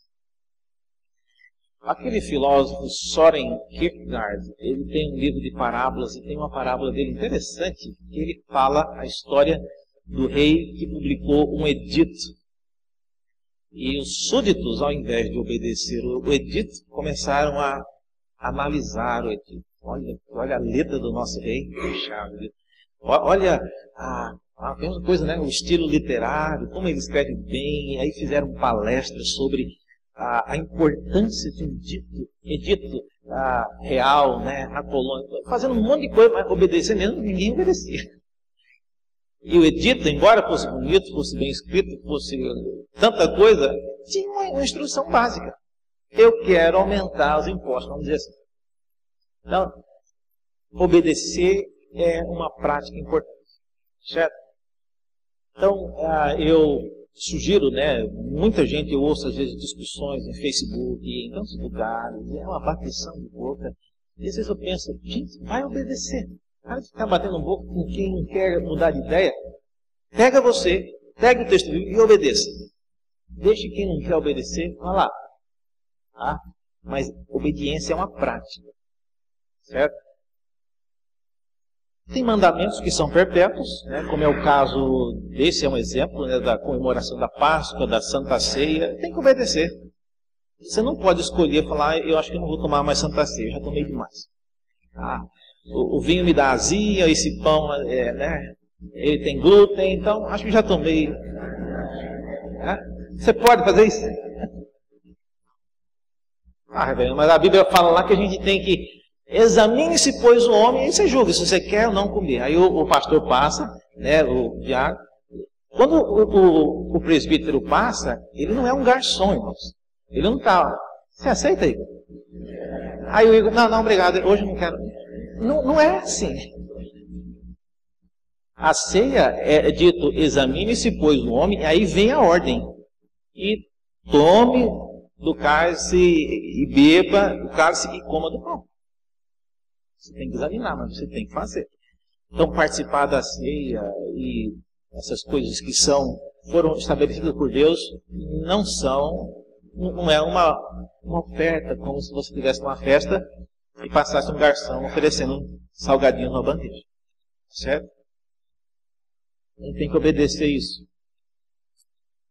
Speaker 2: Aquele filósofo Søren Kierkegaard, ele tem um livro de parábolas e tem uma parábola dele interessante, que ele fala a história do rei que publicou um edito. E os súditos, ao invés de obedecer o edito, começaram a analisar o edito. Olha a letra do nosso rei, olha a mesma coisa, né? O estilo literário, como ele escreve bem. Aí fizeram palestras sobre a importância de um edito real, né? Na colônia, fazendo um monte de coisa, mas obedecer mesmo, ninguém obedecia. E o edito, embora fosse bonito, fosse bem escrito, fosse tanta coisa, tinha uma instrução básica. Eu quero aumentar os impostos, vamos dizer assim. Então, obedecer é uma prática importante, certo? Então, eu sugiro, né, muita gente, eu ouço às vezes discussões em Facebook, em tantos lugares, é uma bateção de boca, e às vezes eu penso, gente, vai obedecer. O cara ficar batendo boca com quem não quer mudar de ideia, pega você, pega o texto bíblico e obedeça. Deixe quem não quer obedecer, vá lá. Tá? Mas obediência é uma prática, certo? Tem mandamentos que são perpétuos, né, como é o caso, esse é um exemplo, né, da comemoração da Páscoa, da Santa Ceia, tem que obedecer. Você não pode escolher falar, eu acho que não vou tomar mais Santa Ceia, já tomei demais. O vinho me dá azia, esse pão, né, ele tem glúten, então acho que já tomei. Você pode fazer isso? Mas a Bíblia fala lá que a gente tem que examine-se, pois, o homem, e você julga se você quer ou não comer. Aí o pastor passa, né, o diácono. Quando o presbítero passa, ele não é um garçom, irmãos. Ele não está. Você aceita, Igor? Aí o Igor, não, obrigado, hoje eu não quero. Não é assim. A ceia é dito, examine-se, pois, o homem, aí vem a ordem. E tome do cálice e beba do cálice e coma do pão. Você tem que examinar, mas você tem que fazer. Então, participar da ceia e essas coisas que foram estabelecidas por Deus, não é uma oferta, como se você tivesse uma festa e passasse um garçom oferecendo um salgadinho numa bandeja. Certo? A gente tem que obedecer isso.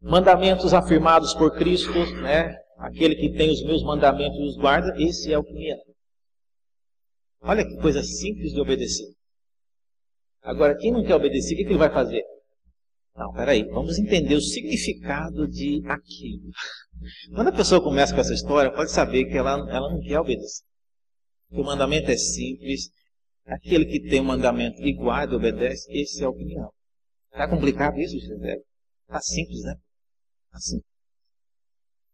Speaker 2: Mandamentos afirmados por Cristo, né? Aquele que tem os meus mandamentos e os guarda, esse é o que me ama. Olha que coisa simples de obedecer. Agora, quem não quer obedecer, o que ele vai fazer? Não, peraí, vamos entender o significado de aquilo. Quando a pessoa começa com essa história, pode saber que ela não quer obedecer. Que o mandamento é simples, aquele que tem o mandamento e guarda e obedece, esse é o que me ama. Está complicado isso, José? Está simples, né? Assim.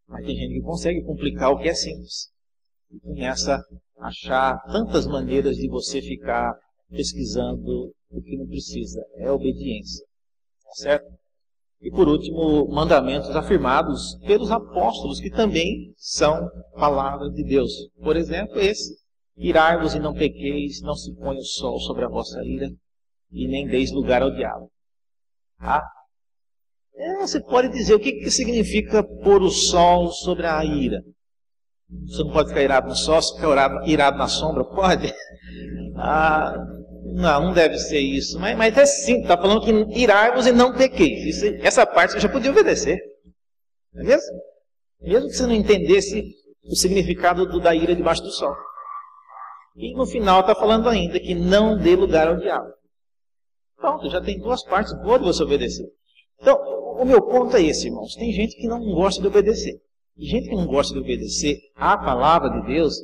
Speaker 2: Mas tem gente que consegue complicar o que é simples. E começa a achar tantas maneiras de você ficar pesquisando o que não precisa. É obediência. Certo? E por último, mandamentos afirmados pelos apóstolos, que também são palavras de Deus. Por exemplo, esse. Irai-vos e não pequeis, não se ponha o sol sobre a vossa ira, e nem deis lugar ao diabo. Você pode dizer o que significa pôr o sol sobre a ira. Você não pode ficar irado no sol, se ficar irado na sombra, pode? Não deve ser isso. Mas é sim, está falando que irai-vos e não pequeis. Essa parte você já podia obedecer. Não é mesmo? Mesmo que você não entendesse o significado da ira debaixo do sol. E no final está falando ainda que não dê lugar ao diabo. Pronto, já tem duas partes boas de você obedecer. Então, o meu ponto é esse, irmãos. Tem gente que não gosta de obedecer. E gente que não gosta de obedecer à palavra de Deus,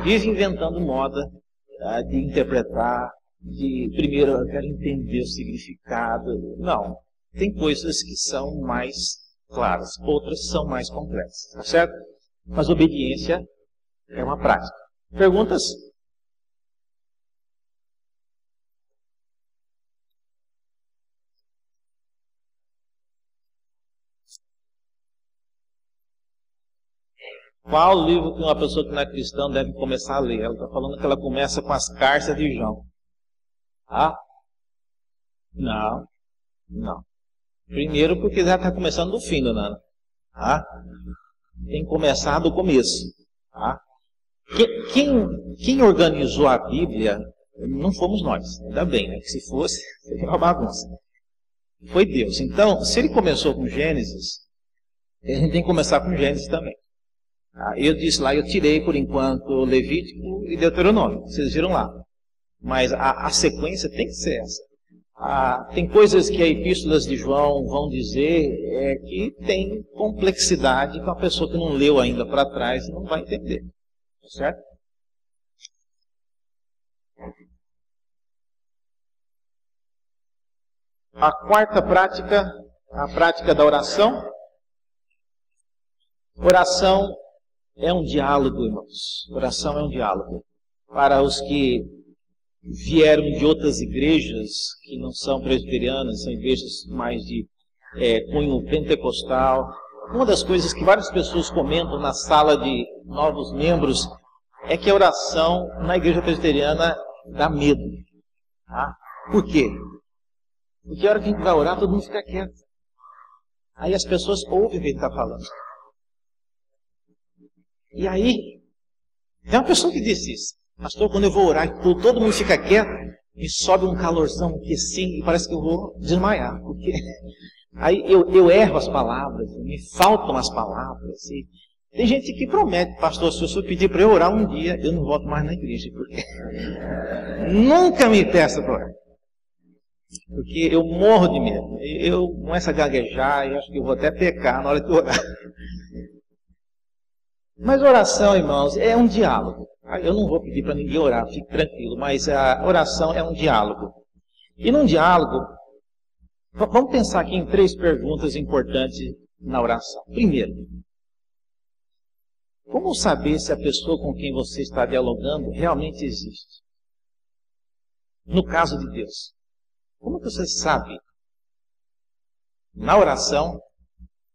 Speaker 2: vive inventando moda de interpretar, primeiro eu quero entender o significado. Não. Tem coisas que são mais claras, outras são mais complexas. Tá certo? Mas obediência é uma prática. Perguntas? Qual livro que uma pessoa que não é cristã deve começar a ler? Ela está falando que ela começa com as cartas de João. Ah? Não. Não. Primeiro porque já está começando do fim, dona Ana. Ah? Tem que começar do começo. Ah? Quem organizou a Bíblia não fomos nós. Ainda bem, né? Que se fosse, seria uma bagunça. Foi Deus. Então, se ele começou com Gênesis, a gente tem que começar com Gênesis também. Eu disse lá, eu tirei por enquanto Levítico e Deuteronômio. Vocês viram lá. Mas a sequência tem que ser essa. Tem coisas que as epístolas de João vão dizer que tem complexidade que a pessoa que não leu ainda para trás não vai entender. Certo? A quarta prática, a prática da oração. Oração é um diálogo, irmãos. Oração é um diálogo. Para os que vieram de outras igrejas, que não são presbiterianas, são igrejas mais de cunho pentecostal. Uma das coisas que várias pessoas comentam na sala de novos membros é que a oração na igreja presbiteriana dá medo. Tá? Por quê? Porque a hora que a gente vai orar, todo mundo fica quieto. Aí as pessoas ouvem o que ele está falando. E aí, tem uma pessoa que disse isso. Pastor, quando eu vou orar e todo mundo fica quieto, me sobe um calorzão aqui assim, e parece que eu vou desmaiar. Porque aí eu erro as palavras, me faltam as palavras. E tem gente que promete, pastor, se o senhor pedir para eu orar um dia, eu não volto mais na igreja. Porque nunca me peça para orar. Porque eu morro de medo. Eu começo a gaguejar e acho que eu vou até pecar na hora de orar. Mas oração, irmãos, é um diálogo. Eu não vou pedir para ninguém orar, fique tranquilo, mas a oração é um diálogo. E num diálogo, vamos pensar aqui em 3 perguntas importantes na oração. Primeiro, como saber se a pessoa com quem você está dialogando realmente existe? No caso de Deus, como que você sabe, na oração,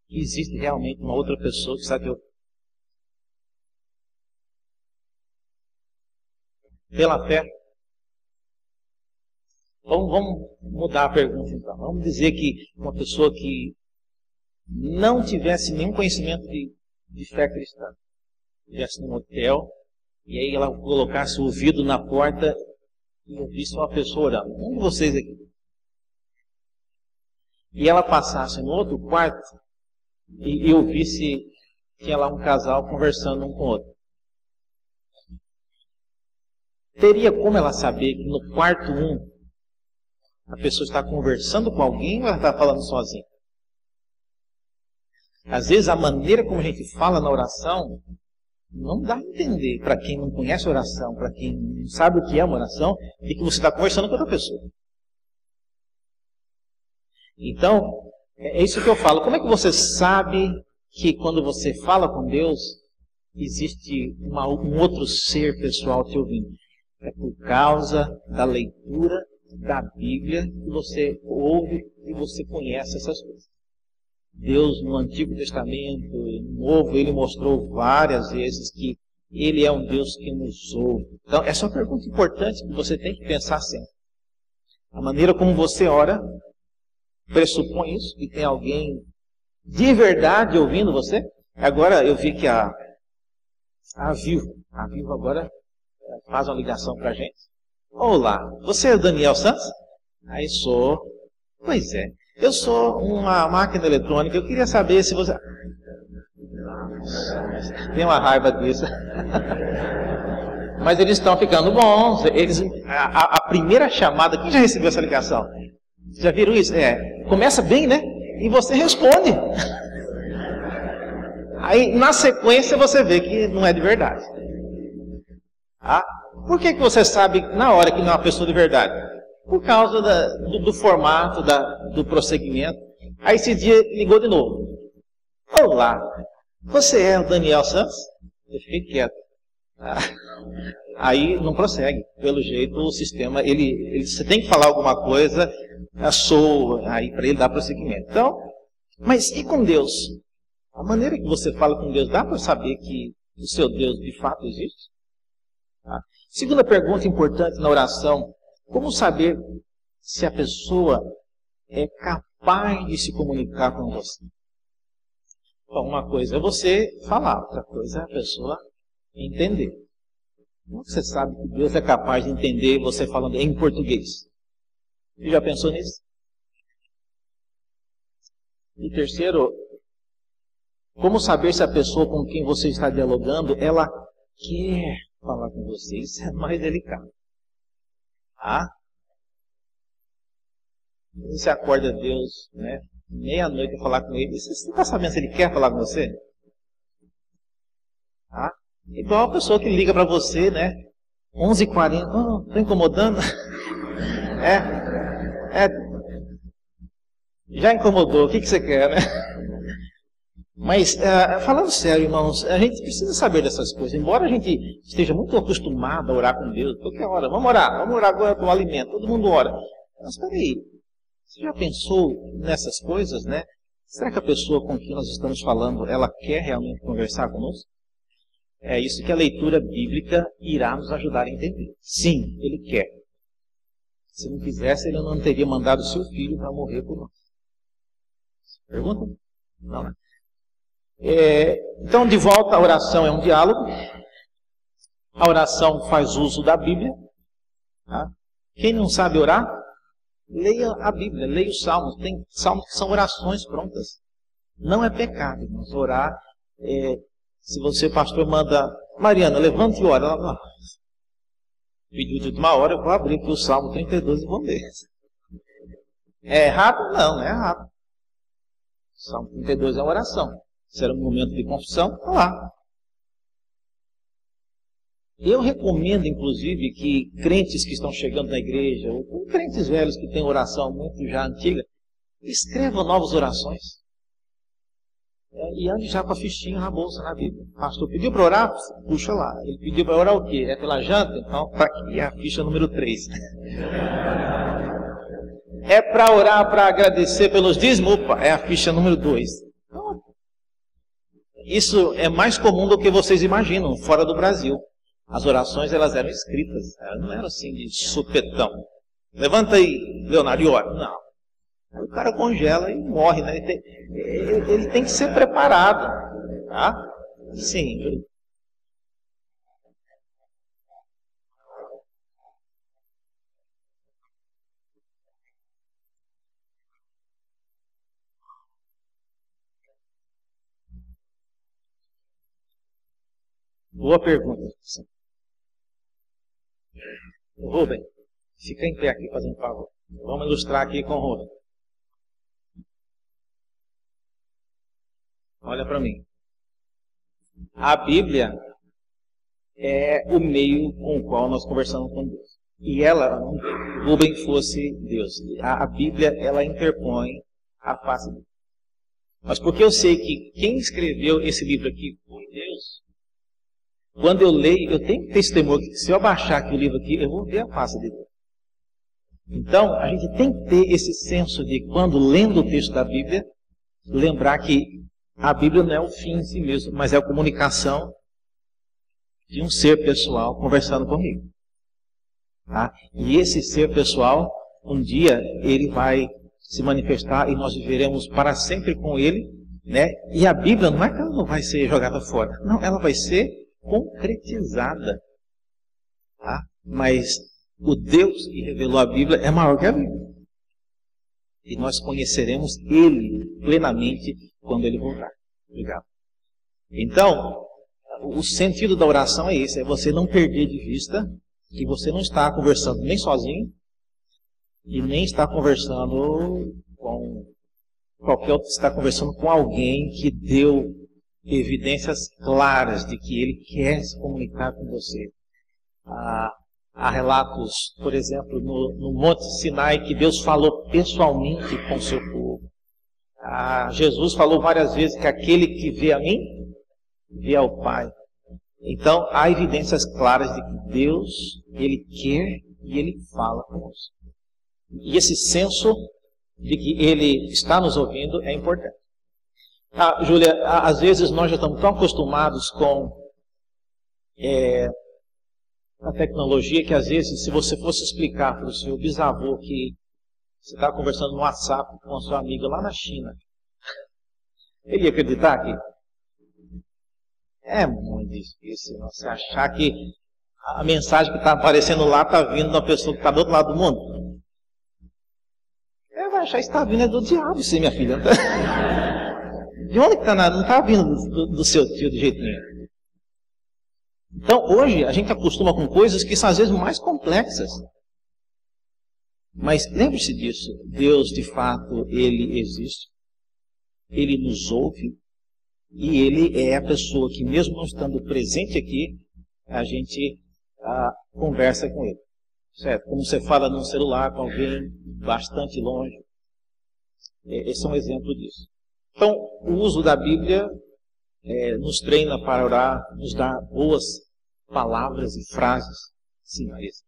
Speaker 2: que existe realmente uma outra pessoa que está te ouvindo? Pela fé. Vamos mudar a pergunta então. Vamos dizer que uma pessoa que não tivesse nenhum conhecimento de fé cristã, estivesse num hotel, e aí ela colocasse o ouvido na porta e ouvisse uma pessoa orando. Um de vocês aqui. E ela passasse no outro quarto e ouvisse, tinha lá um casal conversando um com o outro. Teria como ela saber que no quarto 1 a pessoa está conversando com alguém ou ela está falando sozinha? Às vezes a maneira como a gente fala na oração não dá a entender para quem não conhece oração, para quem não sabe o que é uma oração, de que você está conversando com outra pessoa. Então, é isso que eu falo. Como é que você sabe que quando você fala com Deus, existe um outro ser pessoal te ouvindo? É por causa da leitura da Bíblia que você ouve e você conhece essas coisas. Deus, no Antigo Testamento, no Novo, Ele mostrou várias vezes que Ele é um Deus que nos ouve. Então, essa é uma pergunta importante que você tem que pensar sempre. A maneira como você ora pressupõe isso, que tem alguém de verdade ouvindo você. Agora eu vi que a Vivo agora faz uma ligação para a gente. Olá, você é o Daniel Santos? Aí sou. Pois é, eu sou uma máquina eletrônica, eu queria saber se você... Tem uma raiva disso. Mas eles estão ficando bons. A primeira chamada, quem já recebeu essa ligação? Já viram isso? Começa bem, né? E você responde. Aí, na sequência, você vê que não é de verdade. Por que você sabe na hora que não é uma pessoa de verdade? Por causa do formato, do prosseguimento. Aí esse dia ligou de novo. Olá, você é o Daniel Santos? Eu fiquei quieto. Aí não prossegue. Pelo jeito o sistema, você tem que falar alguma coisa, aí para ele dar prosseguimento. Então, mas e com Deus? A maneira que você fala com Deus, dá para saber que o seu Deus de fato existe? Tá? Segunda pergunta importante na oração: como saber se a pessoa é capaz de se comunicar com você? Então, uma coisa é você falar, outra coisa é a pessoa entender. Como você sabe que Deus é capaz de entender você falando em português? Você já pensou nisso? E terceiro, como saber se a pessoa com quem você está dialogando, ela quer falar com você? Isso é mais delicado. Tá? Você acorda Deus, né, meia-noite a falar com ele, você está sabendo se ele quer falar com você? Tá? Igual a pessoa que liga para você, né, 11h40, estou incomodando? Já incomodou, o que você quer, né? Mas, falando sério, irmãos, a gente precisa saber dessas coisas. Embora a gente esteja muito acostumado a orar com Deus, qualquer hora, vamos orar agora com o alimento, todo mundo ora. Mas peraí, você já pensou nessas coisas, né? Será que a pessoa com quem nós estamos falando, ela quer realmente conversar conosco? É isso que a leitura bíblica irá nos ajudar a entender. Sim, ele quer. Se não quisesse, ele não teria mandado o seu filho para morrer por nós. Pergunta? Não, né? Então, de volta, a oração é um diálogo. A oração faz uso da Bíblia. Tá? Quem não sabe orar, leia a Bíblia, leia os Salmos. Tem salmos que são orações prontas. Não é pecado, irmãos. Orar, se você, pastor, manda, Mariana, levante e ora. Ela, pediu de última hora, eu vou abrir aqui o Salmo 32 e vou ler. É errado? Não é errado. O Salmo 32 é uma oração. Se era um momento de confissão, está lá. Eu recomendo, inclusive, que crentes que estão chegando na igreja, ou crentes velhos que têm oração muito já antiga, escrevam novas orações. E ande já com a fichinha na bolsa, na Bíblia. O pastor pediu para orar? Puxa lá. Ele pediu para orar o quê? É pela janta? Então, está aqui a ficha número 3. É para orar, para agradecer pelos dízimos? Opa, é a ficha número 2. Isso é mais comum do que vocês imaginam, fora do Brasil. As orações, elas eram escritas, elas não eram assim de supetão. Levanta aí, Leonardo, e ora. Não. Aí o cara congela e morre, né? Ele tem que ser preparado. Tá? Sim. Boa pergunta. Rubem, fica em pé aqui fazendo um favor. Vamos ilustrar aqui com o Rubem. Olha para mim. A Bíblia é o meio com o qual nós conversamos com Deus. E ela, Rubem fosse Deus. A Bíblia, ela interpõe a face de Deus. Mas porque eu sei que quem escreveu esse livro aqui foi Deus, quando eu leio, eu tenho que ter esse temor que se eu abaixar aqui o livro aqui, eu vou ver a face de Deus. Então, a gente tem que ter esse senso de, quando lendo o texto da Bíblia, lembrar que a Bíblia não é o fim em si mesmo, mas é a comunicação de um ser pessoal conversando comigo. Tá? E esse ser pessoal, um dia, ele vai se manifestar e nós viveremos para sempre com ele, né? E a Bíblia não é que ela não vai ser jogada fora, não, ela vai ser concretizada. Tá? Mas o Deus que revelou a Bíblia é maior que a Bíblia. E nós conheceremos Ele plenamente quando Ele voltar. Obrigado. Então, o sentido da oração é esse, é você não perder de vista que você não está conversando nem sozinho e nem está conversando com qualquer outro, está conversando com alguém que deu evidências claras de que ele quer se comunicar com você. Há relatos, por exemplo, no Monte Sinai, que Deus falou pessoalmente com o seu povo. Jesus falou várias vezes que aquele que vê a mim, vê ao Pai. Então, há evidências claras de que Deus, Ele quer e Ele fala conosco. E esse senso de que Ele está nos ouvindo é importante. Júlia, às vezes nós já estamos tão acostumados com a tecnologia, que às vezes, se você fosse explicar para o seu bisavô que você está conversando no WhatsApp com a sua amiga lá na China, ele ia acreditar que é muito difícil você achar que a mensagem que está aparecendo lá está vindo da pessoa que está do outro lado do mundo. Ele vai achar que está vindo do diabo, sim, minha filha. De onde que está nada? Não está vindo do seu tio de jeito nenhum. Então, hoje, a gente acostuma com coisas que são às vezes mais complexas. Mas lembre-se disso, Deus, de fato, Ele existe. Ele nos ouve. E Ele é a pessoa que, mesmo não estando presente aqui, a gente conversa com Ele. Certo? Como você fala num celular com alguém bastante longe. Esse é um exemplo disso. Então, o uso da Bíblia nos treina para orar, nos dá boas palavras e frases. Sim, Marisa.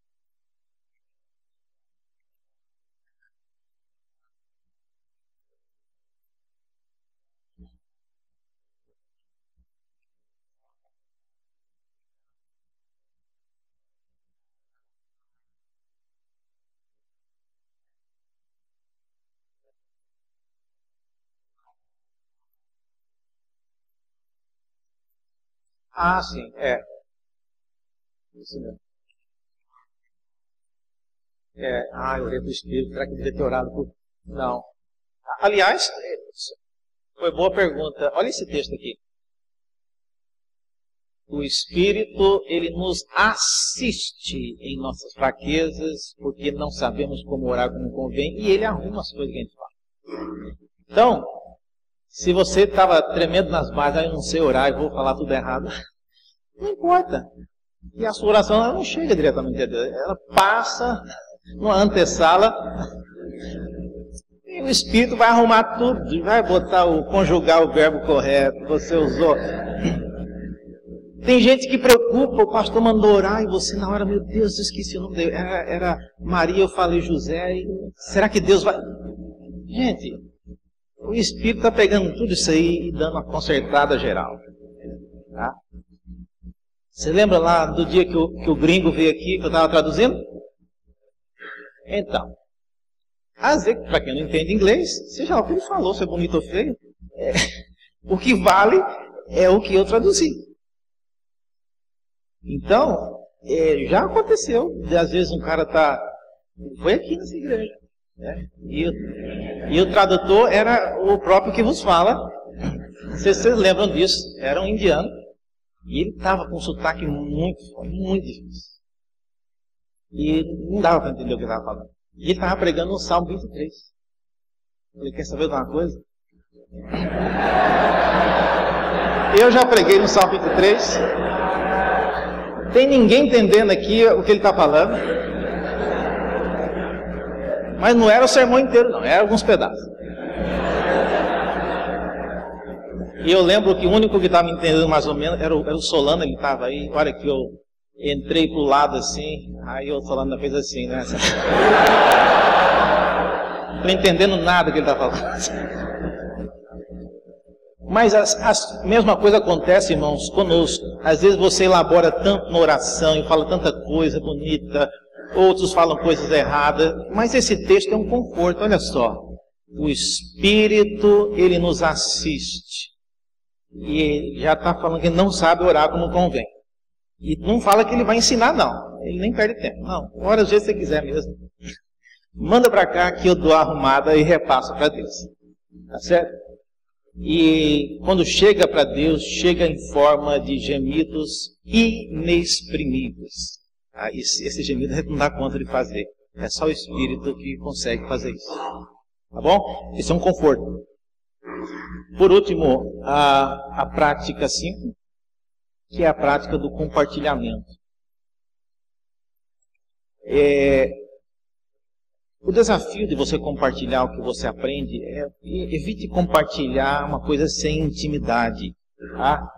Speaker 2: Ah, sim, isso mesmo. Eu orei para o Espírito, será que eu devia ter orado por... Não. Aliás, foi boa pergunta. Olha esse texto aqui. O Espírito, ele nos assiste em nossas fraquezas, porque não sabemos como orar como convém, e ele arruma as coisas que a gente fala. Então, se você estava tremendo nas bases, eu não sei orar e vou falar tudo errado, não importa. E a sua oração ela não chega diretamente a Deus, ela passa numa antessala e o Espírito vai arrumar tudo, vai conjugar o verbo correto, você usou. Tem gente que preocupa, o pastor mandou orar e você na hora, meu Deus, eu esqueci o nome dele, era Maria, eu falei José, será que Deus vai... Gente, o Espírito está pegando tudo isso aí e dando uma consertada geral. Tá? Você lembra lá do dia que o gringo veio aqui, que eu estava traduzindo? Então, às vezes, para quem não entende inglês, seja o que ele falou, se é bonito ou feio, o que vale é o que eu traduzi. Então, já aconteceu, de às vezes um cara está... Foi aqui nessa igreja. Né? E o tradutor era o próprio que vos fala. Não sei se vocês lembram disso. Era um indiano. E ele estava com um sotaque muito difícil. E não dava para entender o que ele estava falando. E ele estava pregando no Salmo 23. Ele quer saber de uma coisa? Eu já preguei no Salmo 23. Tem ninguém entendendo aqui o que ele está falando. Mas não era o sermão inteiro, não. Era alguns pedaços. E eu lembro que o único que estava me entendendo mais ou menos era o Solano, ele estava aí. Olha que eu entrei pro lado assim, aí o Solano fez assim, né? Não estou entendendo nada que ele está falando. Mas a mesma coisa acontece, irmãos, conosco. Às vezes você elabora tanto na oração e fala tanta coisa bonita, outros falam coisas erradas, mas esse texto é um conforto, olha só. O Espírito, ele nos assiste. E já está falando que ele não sabe orar como convém. E não fala que ele vai ensinar, não. Ele nem perde tempo. Não, ora do jeito que você quiser mesmo. Manda para cá que eu dou a arrumada e repasso para Deus. Tá certo? E quando chega para Deus, chega em forma de gemidos inexprimíveis. Esse gemido a gente não dá conta de fazer. É só o Espírito que consegue fazer isso. Tá bom? Isso é um conforto. Por último, a prática 5, que é a prática do compartilhamento. O desafio de você compartilhar o que você aprende é evite compartilhar uma coisa sem intimidade. Tá?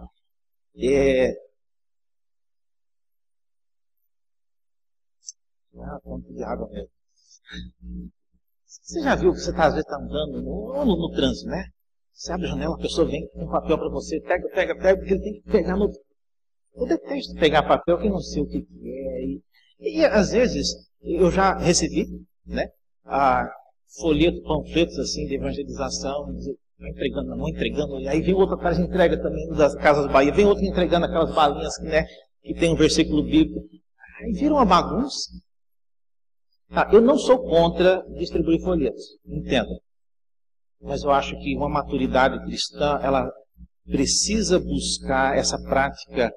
Speaker 2: Ponto de água mesmo. Você já viu que você às vezes está andando no trânsito, né? Você abre a janela, a pessoa vem com um papel para você, pega, porque ele tem que pegar no... Eu detesto pegar papel que não sei o que é. E às vezes eu já recebi, né, folhetos, panfletos assim de evangelização, entregando na mão, entregando, e aí vem outro cara que entrega também das Casas Bahia, vem outro entregando aquelas balinhas, né, que tem um versículo bíblico. Aí vira uma bagunça. Eu não sou contra distribuir folhetos, entenda. Mas eu acho que uma maturidade cristã, ela precisa buscar essa prática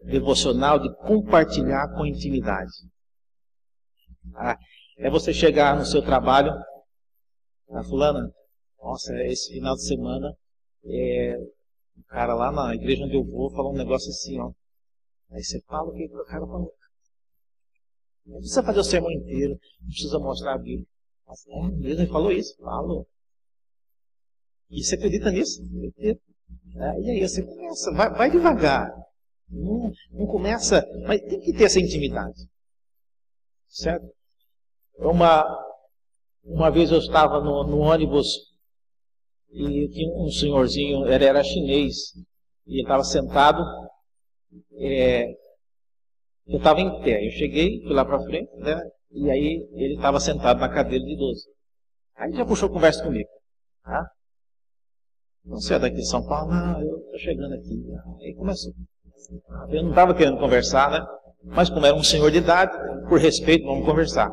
Speaker 2: devocional de compartilhar com intimidade. É você chegar no seu trabalho, fulana, nossa, esse final de semana, o cara lá na igreja onde eu vou falou um negócio assim, ó. Aí você fala o que o cara falou. Não precisa fazer o sermão inteiro, não precisa mostrar a Bíblia. Mas mesmo ele falou isso? Falou. E você acredita nisso? E aí você começa, vai devagar. Não começa, mas tem que ter essa intimidade. Certo? Uma vez eu estava no ônibus e tinha um senhorzinho, ele era chinês, e ele estava sentado, eu estava em pé, eu cheguei, fui lá para frente, né, e aí ele estava sentado na cadeira de idoso. Aí ele já puxou conversa comigo. Tá? Não sei, é daqui de São Paulo? Não, eu estou chegando aqui. Aí começou. Eu não estava querendo conversar, né? Mas como era um senhor de idade, por respeito, vamos conversar.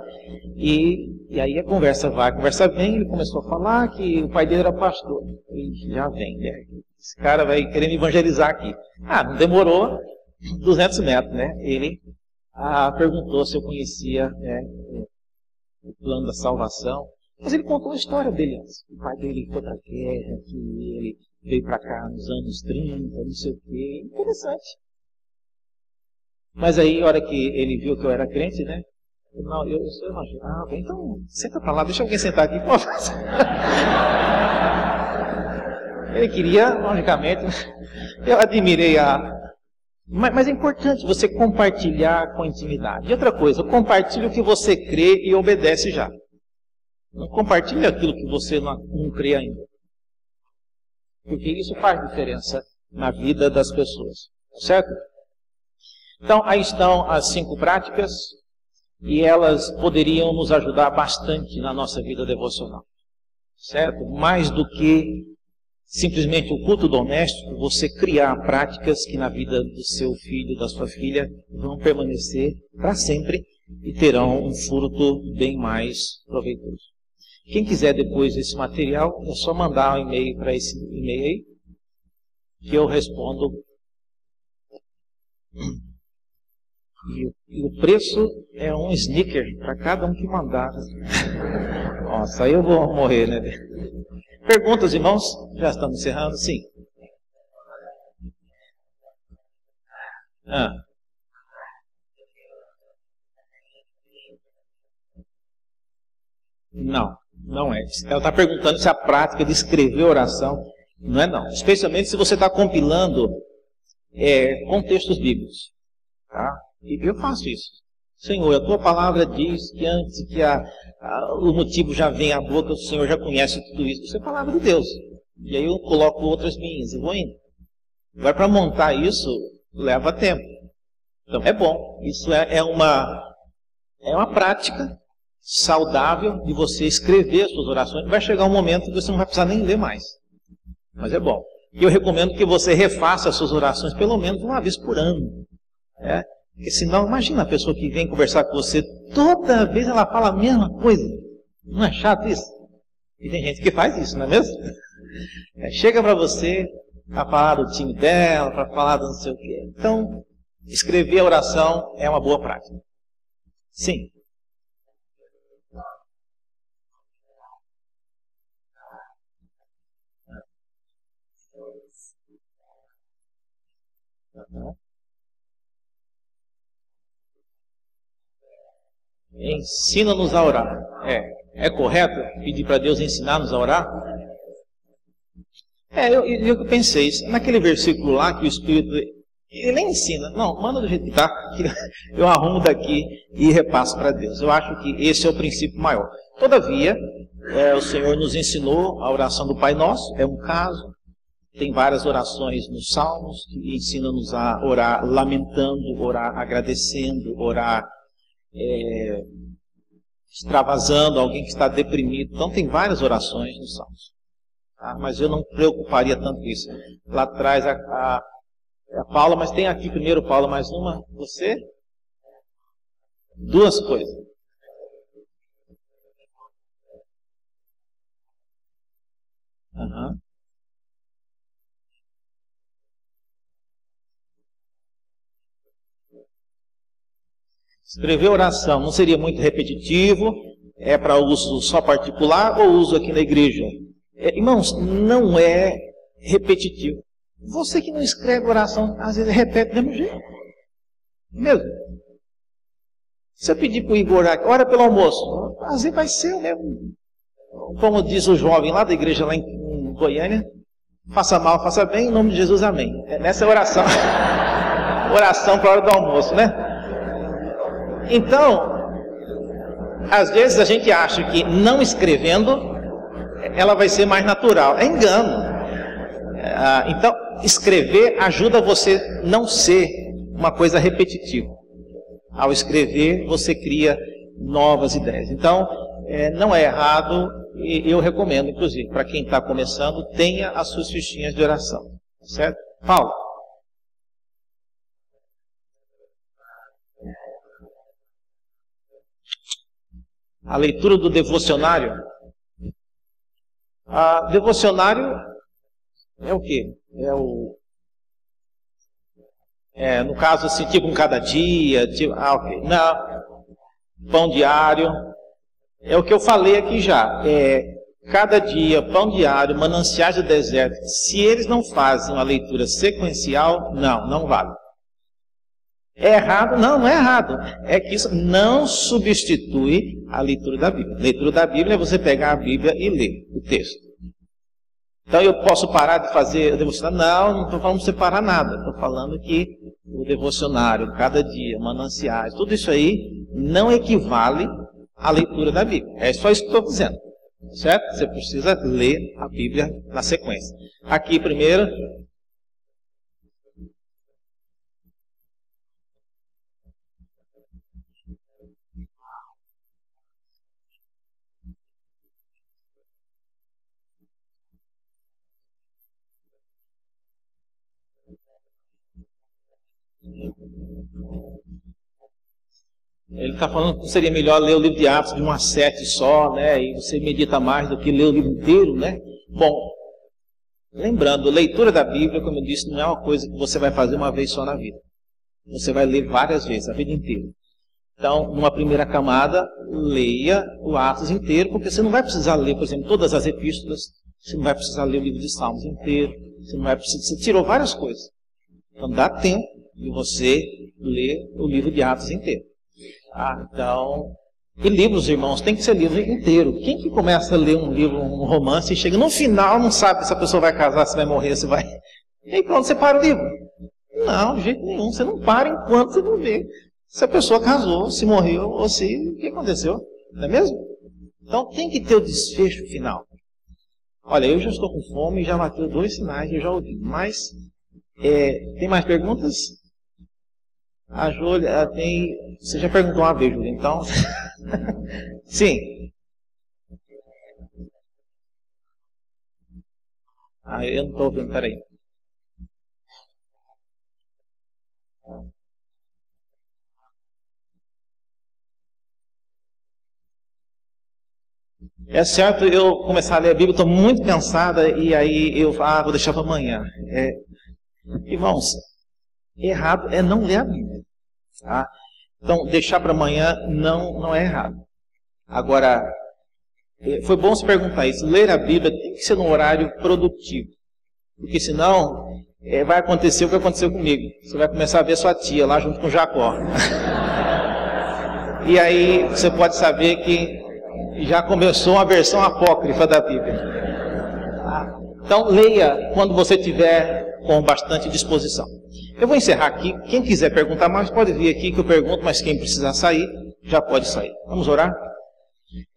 Speaker 2: E aí a conversa vai, a conversa vem, ele começou a falar que o pai dele era pastor. E já vem, né? Esse cara vai querer me evangelizar aqui. Não demorou 200 metros, né? Ele perguntou se eu conhecia o plano da salvação. Mas ele contou a história dele antes. O pai dele foi para a guerra, que ele veio para cá nos anos 30, não sei o quê. Interessante. Mas aí, a hora que ele viu que eu era crente, né? Não, eu sou evangélico. Então, senta para lá, deixa alguém sentar aqui. Ele queria, logicamente, eu admirei Mas é importante você compartilhar com intimidade. E outra coisa, compartilhe o que você crê e obedece já. Não compartilhe aquilo que você não crê ainda. Porque isso faz diferença na vida das pessoas. Certo? Então, aí estão as 5 práticas e elas poderiam nos ajudar bastante na nossa vida devocional. Certo? Mais do que simplesmente o culto doméstico, você criar práticas que na vida do seu filho, da sua filha, vão permanecer para sempre e terão um fruto bem mais proveitoso. Quem quiser depois esse material, é só mandar um e-mail para esse e-mail aí, que eu respondo. E o preço é um sneaker para cada um que mandar. Nossa, aí eu vou morrer, né? Perguntas, irmãos? Já estamos encerrando? Sim. Não é. Ela está perguntando se a prática de escrever oração não é não. Especialmente se você está compilando contextos bíblicos. Tá? E eu faço isso. Senhor, a tua palavra diz que antes que o motivo já venha à boca, o Senhor já conhece tudo isso. Isso é a palavra de Deus. E aí eu coloco outras minhas e vou indo. Agora, para montar isso, leva tempo. Então, é bom. Isso é uma prática saudável de você escrever as suas orações. Vai chegar um momento que você não vai precisar nem ler mais. Mas é bom. E eu recomendo que você refaça as suas orações pelo menos uma vez por ano. Porque senão, imagina a pessoa que vem conversar com você, toda vez ela fala a mesma coisa. Não é chato isso? E tem gente que faz isso, não é mesmo? Chega para você para falar do time dela, para falar do não sei o quê. Então, escrever a oração é uma boa prática. Sim. Ensina-nos a orar. É correto pedir para Deus ensinar-nos a orar? Eu pensei isso. Naquele versículo lá que o Espírito, ele nem ensina. Não, manda do jeito que está. Eu arrumo daqui e repasso para Deus. Eu acho que esse é o princípio maior. Todavia, o Senhor nos ensinou a oração do Pai Nosso. É um caso. Tem várias orações nos Salmos que ensinam-nos a orar lamentando, orar agradecendo, orar extravasando alguém que está deprimido. Então tem várias orações nos Salmos. Tá? Mas eu não preocuparia tanto com isso. Lá atrás a Paula, mas tem aqui primeiro, Paula, mais uma. Você? Duas coisas. Uhum. Escrever oração não seria muito repetitivo? É para uso só particular ou uso aqui na igreja? Irmãos, não é repetitivo. Você que não escreve oração, às vezes repete do mesmo jeito. Mesmo. Se eu pedir para o Igor, ora pelo almoço, às vezes vai ser o mesmo. Como diz o jovem lá da igreja lá em Goiânia, faça mal, faça bem, em nome de Jesus, amém. Nessa oração. Oração para a hora do almoço, né? Então, às vezes a gente acha que não escrevendo, ela vai ser mais natural. É engano. Então, escrever ajuda você não ser uma coisa repetitiva. Ao escrever, você cria novas ideias. Então, não é errado, e eu recomendo, inclusive, para quem está começando, tenha as suas fichinhas de oração. Certo? Paulo. A leitura do devocionário. Devocionário é o quê? No caso assim, tipo um cada dia, tipo, ok. Não, pão diário. É o que eu falei aqui já. Cada dia, pão diário, mananciais do deserto. Se eles não fazem uma leitura sequencial, não vale. É errado? Não é errado. É que isso não substitui a leitura da Bíblia. A leitura da Bíblia é você pegar a Bíblia e ler o texto. Então eu posso parar de fazer o devocionário? Não estou falando para você parar nada. Estou falando que o devocionário, cada dia, mananciais, tudo isso aí não equivale à leitura da Bíblia. É só isso que estou dizendo. Certo? Você precisa ler a Bíblia na sequência. Aqui primeiro. Ele está falando que seria melhor ler o livro de Atos de 1 a 7 só, né? E você medita mais do que ler o livro inteiro, né? Bom, lembrando, leitura da Bíblia, como eu disse, não é uma coisa que você vai fazer uma vez só na vida. Você vai ler várias vezes, a vida inteira. Então, numa primeira camada, leia o Atos inteiro, porque você não vai precisar ler, por exemplo, todas as epístolas, você não vai precisar ler o livro de Salmos inteiro, você não vai precisar, você tirou várias coisas. Então, dá tempo de você ler o livro de Atos inteiro. Então, e livros, irmãos, tem que ser livro inteiro. Quem que começa a ler um livro, um romance, e chega no final, não sabe se a pessoa vai casar, se vai morrer, se vai... E aí pronto, você para o livro. Não, de jeito nenhum, você não para enquanto você não vê se a pessoa casou, se morreu, ou se... o que aconteceu, não é mesmo? Então tem que ter o desfecho final. Olha, eu já estou com fome, já bateu 2 sinais, eu já ouvi. Mas, tem mais perguntas? A Júlia tem... Você já perguntou uma vez, Júlia, então... Sim. Eu não estou ouvindo, peraí. É certo eu começar a ler a Bíblia, estou muito cansada, e aí eu vou deixar para amanhã. Irmãos, errado é não ler a Bíblia. Tá? Então, deixar para amanhã não é errado. Agora, foi bom você perguntar isso. Ler a Bíblia tem que ser num horário produtivo. Porque senão, vai acontecer o que aconteceu comigo. Você vai começar a ver sua tia lá junto com Jacó. E aí, você pode saber que já começou uma versão apócrifa da Bíblia. Então, leia quando você tiver com bastante disposição. Eu vou encerrar aqui. Quem quiser perguntar mais, pode vir aqui que eu pergunto, mas quem precisar sair, já pode sair. Vamos orar?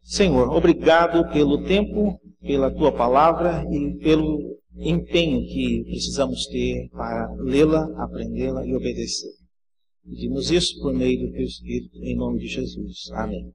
Speaker 2: Senhor, obrigado pelo tempo, pela Tua palavra e pelo empenho que precisamos ter para lê-la, aprendê-la e obedecer. Pedimos isso por meio do Teu Espírito, em nome de Jesus. Amém.